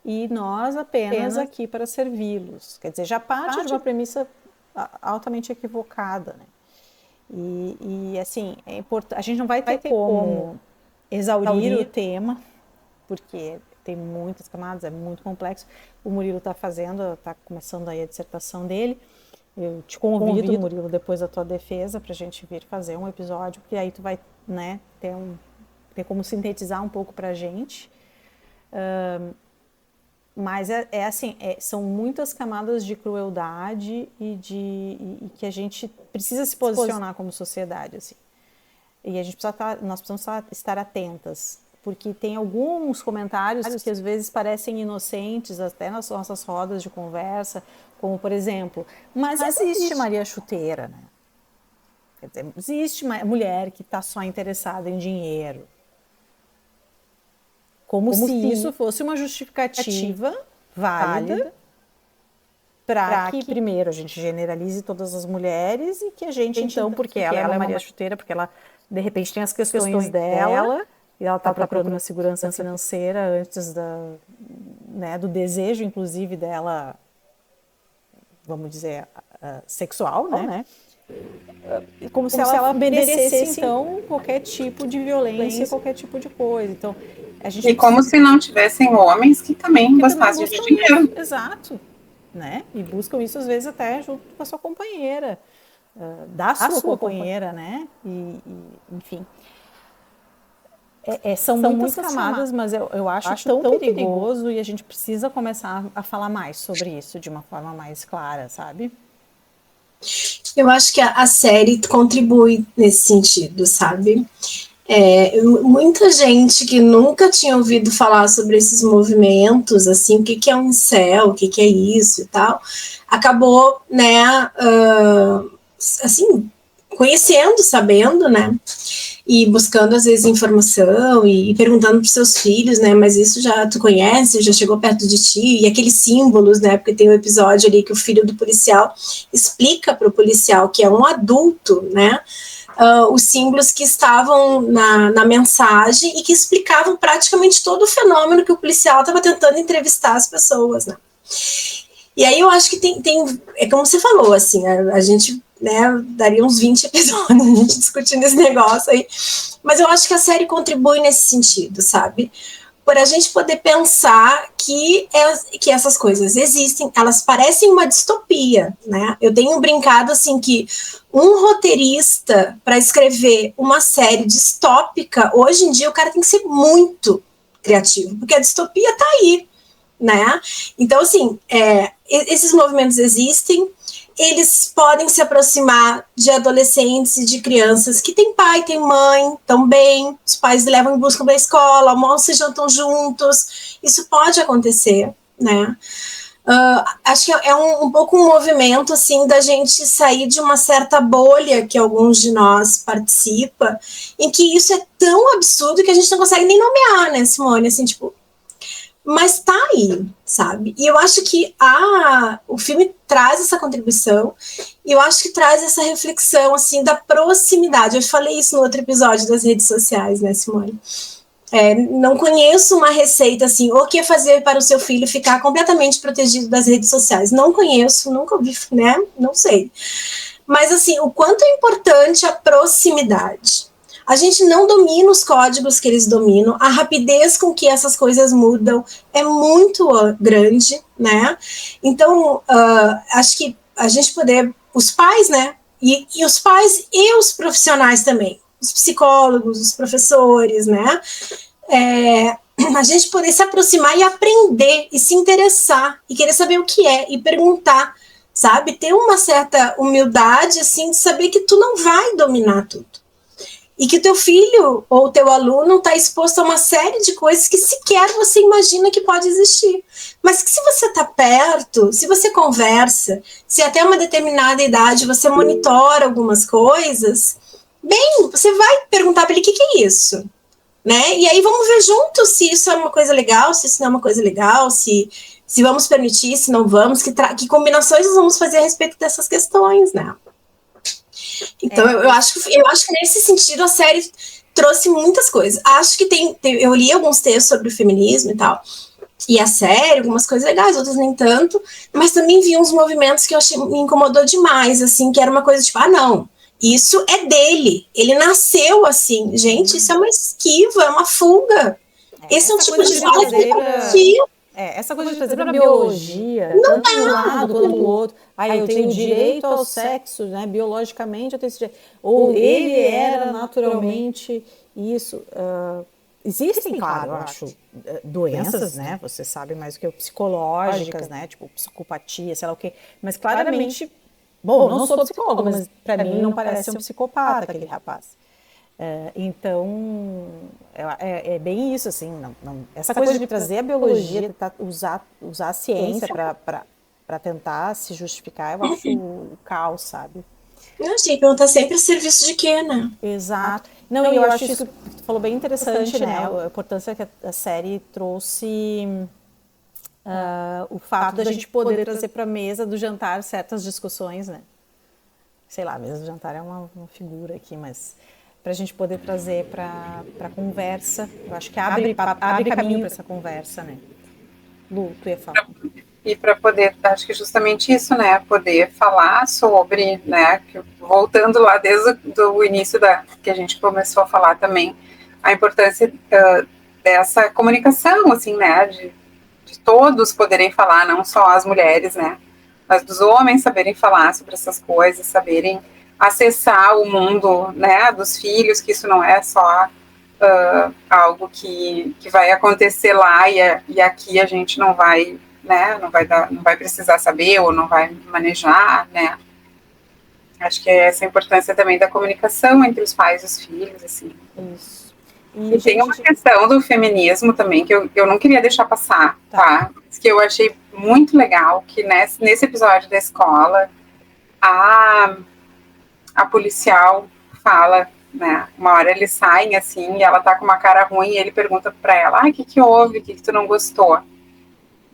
e nós apenas aqui para servi-los. Quer dizer, já parte de uma premissa altamente equivocada, né? E assim, é importante. A gente não vai ter como exaurir o tema, porque tem muitas camadas, é muito complexo. O Murilo está começando aí a dissertação dele. Eu te convido, Murilo, depois da tua defesa, para a gente vir fazer um episódio, porque aí tu vai, né, ter como sintetizar um pouco para a gente. Mas assim, são muitas camadas de crueldade e que a gente precisa se posicionar como sociedade, assim. E nós precisamos estar atentas, porque tem alguns comentários que às vezes parecem inocentes, até nas nossas rodas de conversa, como, por exemplo, mas existe Maria Chuteira, né? Quer dizer, existe uma mulher que está só interessada em dinheiro. Como se isso fosse uma justificativa válida para que, primeiro, a gente generalize todas as mulheres e que a gente, então, porque ela é uma Maria Chuteira, porque ela, de repente, tem as questões dela e ela está procurando uma segurança financeira antes do desejo, inclusive, dela, vamos dizer, sexual, né? Como se ela merecesse, então, qualquer tipo de violência, qualquer tipo de coisa. Então, e como se não tivessem homens que também gostassem de dinheiro. Exato. Né? E buscam isso, às vezes, até junto com a sua companheira, da sua companheira, né? Enfim. São muitas camadas, mas eu acho tão perigoso e a gente precisa começar a falar mais sobre isso de uma forma mais clara, sabe? Eu acho que a série contribui nesse sentido, sabe? Muita gente que nunca tinha ouvido falar sobre esses movimentos, assim, o que é um incel, o que é isso e tal, acabou, né, assim, conhecendo, sabendo, né, e buscando, às vezes, informação e perguntando para os seus filhos, né, mas isso tu conhece, já chegou perto de ti, e aqueles símbolos, né, porque tem um episódio ali que o filho do policial explica para o policial, que é um adulto, né, os símbolos que estavam na mensagem e que explicavam praticamente todo o fenômeno que o policial estava tentando entrevistar as pessoas, né. E aí eu acho que tem é como você falou, assim, a gente né, daria uns 20 episódios a gente discutindo esse negócio aí, mas eu acho que a série contribui nesse sentido, sabe? Por a gente poder pensar que essas coisas existem, elas parecem uma distopia, né? Eu tenho brincado, assim, que um roteirista, para escrever uma série distópica, hoje em dia o cara tem que ser muito criativo, porque a distopia tá aí, né? Então, assim, esses movimentos existem, eles podem se aproximar de adolescentes e de crianças que têm pai, têm mãe, também, os pais levam em busca da escola, almoçam e jantam juntos, isso pode acontecer, né? Acho que é um pouco um movimento, assim, da gente sair de uma certa bolha que alguns de nós participam, em que isso é tão absurdo que a gente não consegue nem nomear, né, Simone? Assim, tipo, mas tá aí, sabe? E eu acho que o filme traz essa contribuição, e eu acho que traz essa reflexão, assim, da proximidade. Eu falei isso no outro episódio das redes sociais, né, Simone? Não conheço uma receita, assim, o que fazer para o seu filho ficar completamente protegido das redes sociais. Não conheço, nunca ouvi, né? Não sei. Mas, assim, o quanto é importante a proximidade. A gente não domina os códigos que eles dominam, a rapidez com que essas coisas mudam é muito grande, né? Então, acho que a gente poder, os pais, né? E os pais e os profissionais também, os psicólogos, os professores, né? A gente poder se aproximar e aprender, e se interessar, e querer saber o que é, e perguntar, sabe? Ter uma certa humildade, assim, de saber que tu não vai dominar tudo. E que teu filho ou teu aluno está exposto a uma série de coisas que sequer você imagina que pode existir. Mas que se você está perto, se você conversa, se até uma determinada idade você monitora algumas coisas, bem, você vai perguntar para ele o que é isso, né? E aí vamos ver juntos se isso é uma coisa legal, se isso não é uma coisa legal, se vamos permitir, se não vamos, que combinações nós vamos fazer a respeito dessas questões, né? Então, eu acho que nesse sentido a série trouxe muitas coisas. Acho que eu li alguns textos sobre o feminismo e tal, e a série, algumas coisas legais, outras nem tanto, mas também vi uns movimentos que me incomodou demais, assim, que era uma coisa tipo, não, isso é dele, ele nasceu assim. Gente, isso é uma esquiva, é uma fuga. Esse é um tipo de fala que eu confio. Essa coisa de trazer para a biologia, tanto de um lado quanto do outro. Eu tenho direito ao sexo, né? Biologicamente eu tenho esse direito. Ou ele era naturalmente isso. Existem, claro, eu acho, doenças, né? Você sabe mais do que eu, psicológicas, né? Tipo psicopatia, sei lá o quê. Mas claramente, bom, não sou psicóloga, mas para mim não parece um psicopata aquele rapaz. Então, é bem isso, assim, essa coisa de trazer a biologia, usar a ciência para tentar se justificar, eu acho o caos, sabe? Não, gente, perguntar sempre a serviço de quê, né? Exato. Não, e eu acho isso que tu falou bem interessante, né? A importância que a série trouxe, o fato da gente poder trazer para a mesa do jantar certas discussões, né? Sei lá, a mesa do jantar é uma figura aqui, mas para a gente poder trazer para a conversa, eu acho que abre caminho para essa conversa, né? Lu, tu ia falar. E para poder, acho que justamente isso, né, poder falar sobre, né, voltando lá desde o início que a gente começou a falar também, a importância dessa comunicação, assim, né, de todos poderem falar, não só as mulheres, né, mas dos homens saberem falar sobre essas coisas, saberem acessar o mundo, né, dos filhos, que isso não é só algo que vai acontecer lá e aqui a gente não vai, né, não vai precisar saber ou não vai manejar, né. Acho que é essa a importância também da comunicação entre os pais e os filhos, assim. Isso. E tem uma questão do feminismo também que eu não queria deixar passar, tá? Que eu achei muito legal, que nesse episódio da escola, a policial fala, né, uma hora eles saem assim, e ela tá com uma cara ruim, e ele pergunta pra ela, o que houve, o que tu não gostou?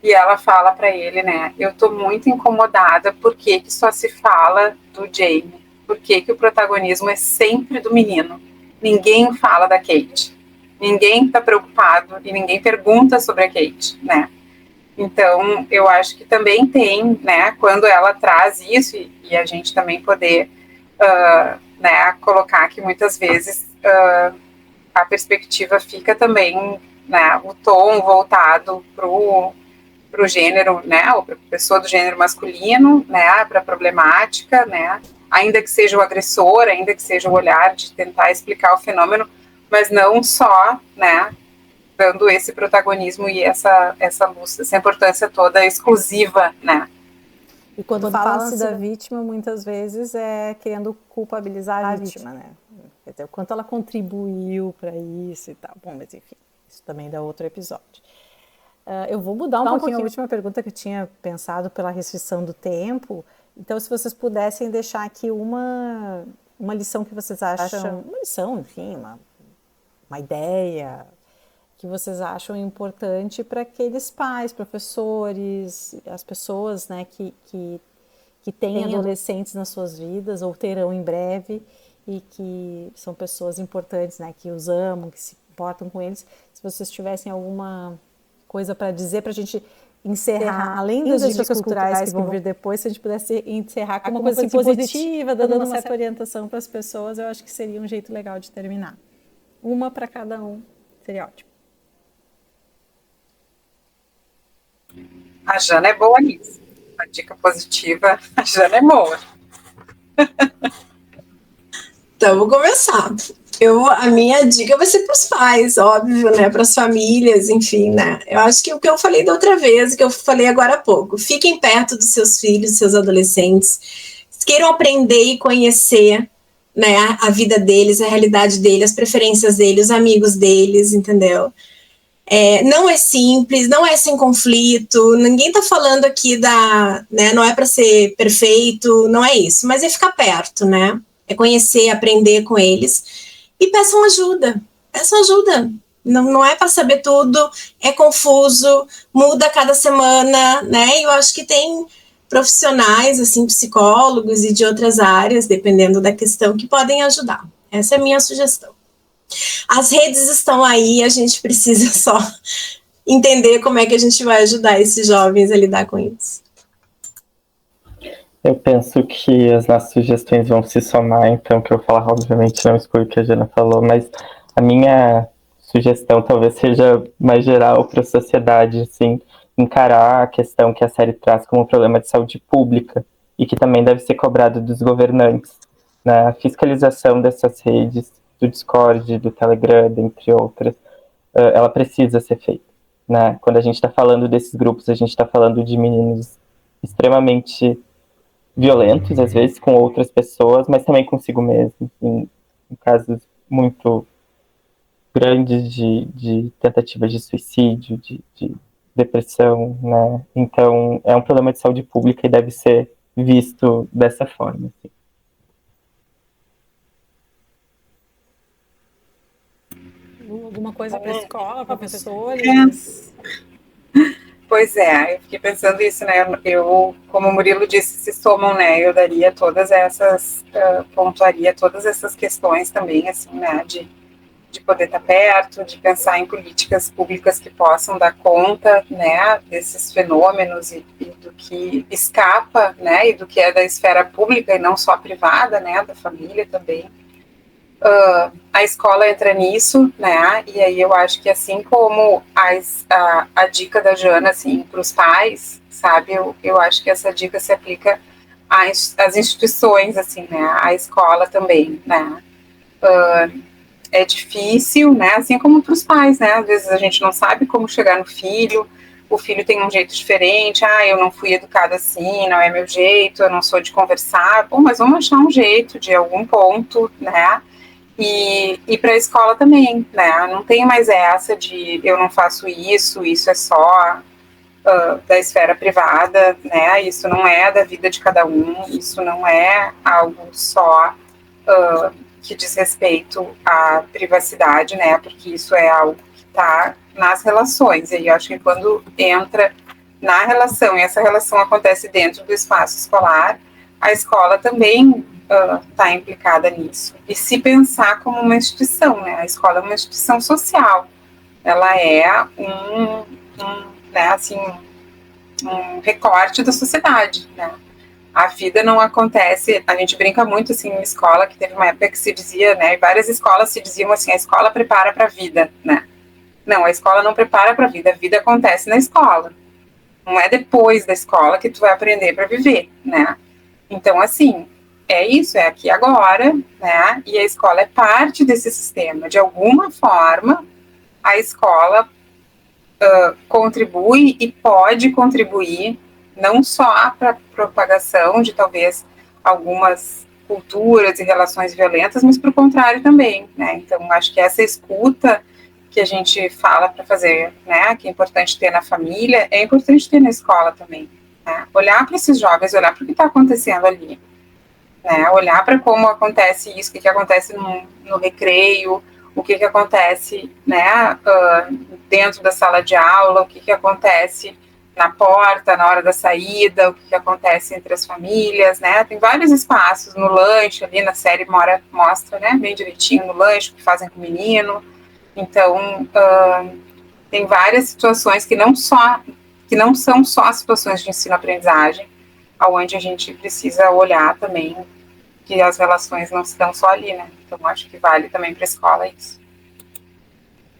E ela fala pra ele, né, eu tô muito incomodada, porque que só se fala do Jamie? Por que o protagonismo é sempre do menino? Ninguém fala da Kate. Ninguém tá preocupado, e ninguém pergunta sobre a Kate, né? Então, eu acho que também tem, né, quando ela traz isso, e a gente também poder, né, colocar que muitas vezes a perspectiva fica também, né, o tom voltado para o gênero, né, ou para a pessoa do gênero masculino, né, para a problemática, né, ainda que seja o agressor, ainda que seja o olhar de tentar explicar o fenômeno, mas não só, né, dando esse protagonismo e essa luz, essa importância toda exclusiva, né. E quando fala-se da vítima, muitas vezes é querendo culpabilizar a vítima, né? Quer dizer, o quanto ela contribuiu para isso e tal. Bom, mas enfim, isso também dá outro episódio. Eu vou mudar um pouquinho a última pergunta que eu tinha pensado pela restrição do tempo. Então, se vocês pudessem deixar aqui uma lição que vocês acham, uma lição, enfim, uma ideia que vocês acham importante para aqueles pais, professores, as pessoas, né, que têm adolescentes nas suas vidas ou terão em breve e que são pessoas importantes, né, que os amam, que se importam com eles. Se vocês tivessem alguma coisa para dizer para a gente encerrar, além das dicas culturais que vão vir depois, se a gente pudesse encerrar com uma coisa assim, positiva, dando uma certa orientação para as pessoas, eu acho que seria um jeito legal de terminar. Uma para cada um, seria ótimo. A Jana é boa nisso. A dica positiva, a Jana é boa. Então, vou começar. A minha dica vai ser para os pais, óbvio, né? Para as famílias, enfim, né? Eu acho que o que eu falei da outra vez, que eu falei agora há pouco, fiquem perto dos seus filhos, dos seus adolescentes, queiram aprender e conhecer, né, a vida deles, a realidade deles, as preferências deles, os amigos deles, entendeu? Não é simples, não é sem conflito, ninguém tá falando aqui né, não é para ser perfeito, não é isso, mas é ficar perto, né? É conhecer, aprender com eles e peçam ajuda. Não é para saber tudo, é confuso, muda a cada semana, né? E eu acho que tem profissionais, assim, psicólogos e de outras áreas, dependendo da questão, que podem ajudar. Essa é a minha sugestão. As redes estão aí, a gente precisa só entender como é que a gente vai ajudar esses jovens a lidar com isso. Eu penso que as nossas sugestões vão se somar, então, que eu falar, obviamente, não exclui o que a Jana falou, mas a minha sugestão talvez seja mais geral para a sociedade, assim, encarar a questão que a série traz como um problema de saúde pública e que também deve ser cobrado dos governantes, né? A fiscalização dessas redes, do Discord, do Telegram, dentre outras, ela precisa ser feita, né? Quando a gente está falando desses grupos, a gente está falando de meninos extremamente violentos, às vezes, com outras pessoas, mas também consigo mesmo, em casos muito grandes de tentativas de suicídio, de depressão, né? Então, é um problema de saúde pública e deve ser visto dessa forma, assim. Alguma coisa para a escola, professores? Pois é, eu fiquei pensando isso, né? Eu, como o Murilo disse, se somam, né? Eu daria todas essas, pontuaria todas essas questões também, assim, né? De poder estar perto, de pensar em políticas públicas que possam dar conta, né? Desses fenômenos e do que escapa, né? E do que é da esfera pública e não só privada, né? Da família também. A escola entra nisso, né, e aí eu acho que assim como a dica da Jana, assim, para os pais, sabe, eu acho que essa dica se aplica às instituições, assim, né, à escola também, né, é difícil, né, assim como para os pais, né, às vezes a gente não sabe como chegar no filho, o filho tem um jeito diferente, eu não fui educada assim, não é meu jeito, eu não sou de conversar, bom, mas vamos achar um jeito de algum ponto, né, e para a escola também, né? Não tem mais essa de eu não faço isso, isso é só da esfera privada, né? Isso não é da vida de cada um, isso não é algo só que diz respeito à privacidade, né? Porque isso é algo que está nas relações. E eu acho que quando entra na relação, e essa relação acontece dentro do espaço escolar, a escola também está implicada nisso. E se pensar como uma instituição, né? A escola é uma instituição social. Ela é né, assim, um recorte da sociedade, né? A vida não acontece, a gente brinca muito assim em escola, que teve uma época que se dizia, né, várias escolas se diziam assim, a escola prepara para a vida, né? Não, a escola não prepara para a vida acontece na escola. Não é depois da escola que tu vai aprender para viver, né? Então, assim, é isso, é aqui agora, né? E a escola é parte desse sistema. De alguma forma, a escola contribui e pode contribuir não só para a propagação de talvez algumas culturas e relações violentas, mas para o contrário também, né? Então, acho que essa escuta que a gente fala para fazer, né, que é importante ter na família, é importante ter na escola também, né? Olhar para esses jovens, olhar para o que está acontecendo ali, né? Olhar para como acontece isso, o que acontece no recreio, o que acontece, né, dentro da sala de aula, o que acontece na porta, na hora da saída, o que acontece entre as famílias, né? Tem vários espaços no lanche ali, na série mostra, né, bem direitinho no lanche, o que fazem com o menino. Então, tem várias situações que não são só situações de ensino-aprendizagem, onde a gente precisa olhar também que as relações não se dão só ali, né? Então, acho que vale também para a escola isso.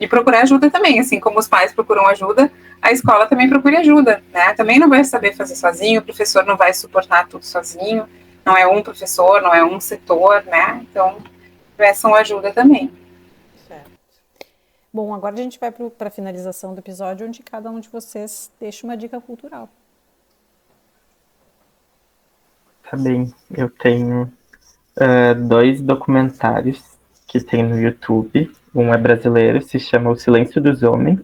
E procurar ajuda também, assim como os pais procuram ajuda, a escola também procura ajuda, né? Também não vai saber fazer sozinho, o professor não vai suportar tudo sozinho, não é um professor, não é um setor, né? Então, peçam ajuda também. Certo. Bom, agora a gente vai para a finalização do episódio, onde cada um de vocês deixa uma dica cultural. Tá bem, eu tenho 2 documentários que tem no YouTube. Um é brasileiro, se chama O Silêncio dos Homens.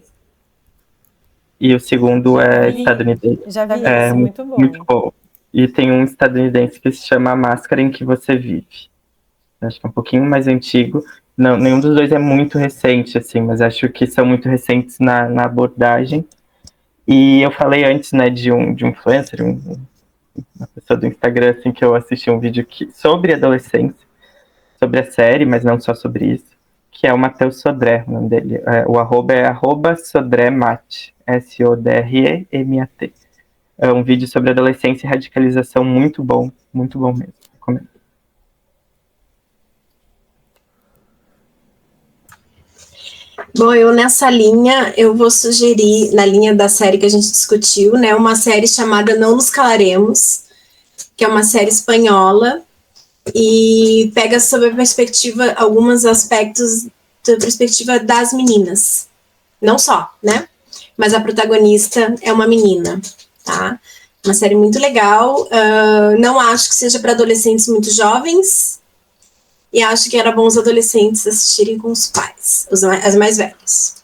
E o segundo é estadunidense. Já vi esse, muito bom. Muito bom. E tem um estadunidense que se chama A Máscara em que Você Vive. Acho que é um pouquinho mais antigo. Não, nenhum dos dois é muito recente, assim, mas acho que são muito recentes na abordagem. E eu falei antes, né, de um influencer, uma pessoa do Instagram, assim, que eu assisti um vídeo sobre adolescência, sobre a série, mas não só sobre isso, que é o Matheus Sodré, o nome dele. O arroba é @sodremat, SODREMAT. É um vídeo sobre adolescência e radicalização muito bom mesmo. Recomendo. Bom, eu nessa linha, eu vou sugerir, na linha da série que a gente discutiu, né, uma série chamada Não Nos Calaremos, que é uma série espanhola, e pega sob a perspectiva, alguns aspectos da perspectiva das meninas. Não só, né? Mas a protagonista é uma menina, tá? Uma série muito legal. Não acho que seja para adolescentes muito jovens, e acho que era bom os adolescentes assistirem com os pais, as mais velhos.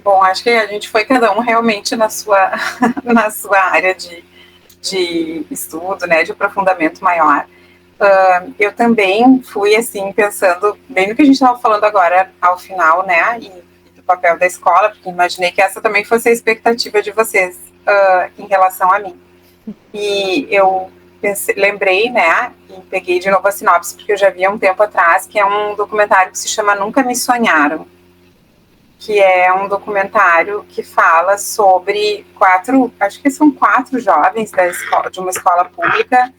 Bom, acho que a gente foi cada um realmente na sua área de estudo, né, de aprofundamento maior. Eu também fui, assim, pensando bem no que a gente estava falando agora ao final, né, e do papel da escola, porque imaginei que essa também fosse a expectativa de vocês em relação a mim. E eu lembrei, né, e peguei de novo a sinopse, porque eu já vi há um tempo atrás, que é um documentário que se chama Nunca Me Sonharam, que é um documentário que fala sobre acho que são 4 jovens de uma escola pública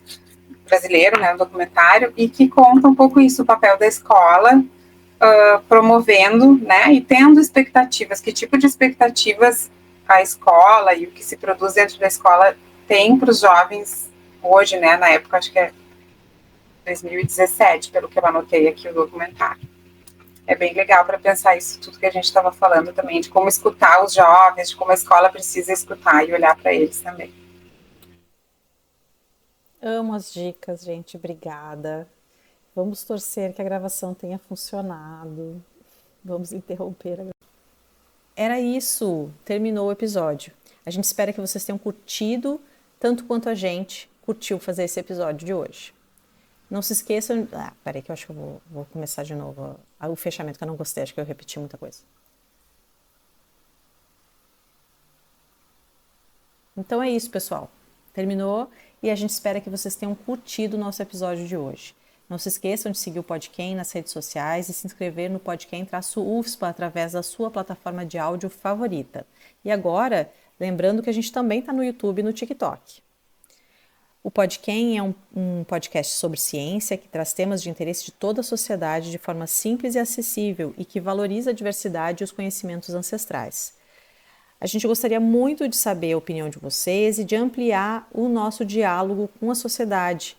brasileira, né, um documentário, e que conta um pouco isso, o papel da escola, promovendo, né, e tendo expectativas, que tipo de expectativas a escola e o que se produz dentro da escola tem para os jovens hoje, né, na época, acho que é 2017, pelo que eu anotei aqui o documentário. É bem legal para pensar isso tudo que a gente estava falando também, de como escutar os jovens, de como a escola precisa escutar e olhar para eles também. Amo as dicas, gente. Obrigada. Vamos torcer que a gravação tenha funcionado. Vamos interromper a gravação. Era isso. Terminou o episódio. A gente espera que vocês tenham curtido tanto quanto a gente curtiu fazer esse episódio de hoje. Não se esqueçam... peraí que eu acho que eu vou começar de novo. O fechamento que eu não gostei, acho que eu repeti muita coisa. Então é isso, pessoal. Terminou e a gente espera que vocês tenham curtido o nosso episódio de hoje. Não se esqueçam de seguir o Podquem nas redes sociais e se inscrever no Podquem-UFSPA através da sua plataforma de áudio favorita. E agora, lembrando que a gente também está no YouTube e no TikTok. O Podquem é um podcast sobre ciência que traz temas de interesse de toda a sociedade de forma simples e acessível e que valoriza a diversidade e os conhecimentos ancestrais. A gente gostaria muito de saber a opinião de vocês e de ampliar o nosso diálogo com a sociedade.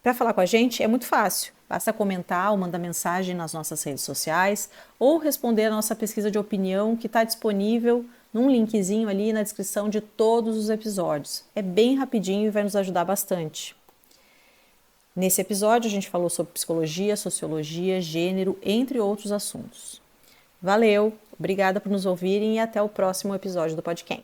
Para falar com a gente é muito fácil, basta comentar ou mandar mensagem nas nossas redes sociais ou responder a nossa pesquisa de opinião que está disponível num linkzinho ali na descrição de todos os episódios. É bem rapidinho e vai nos ajudar bastante. Nesse episódio a gente falou sobre psicologia, sociologia, gênero, entre outros assuntos. Valeu, obrigada por nos ouvirem e até o próximo episódio do Podquem.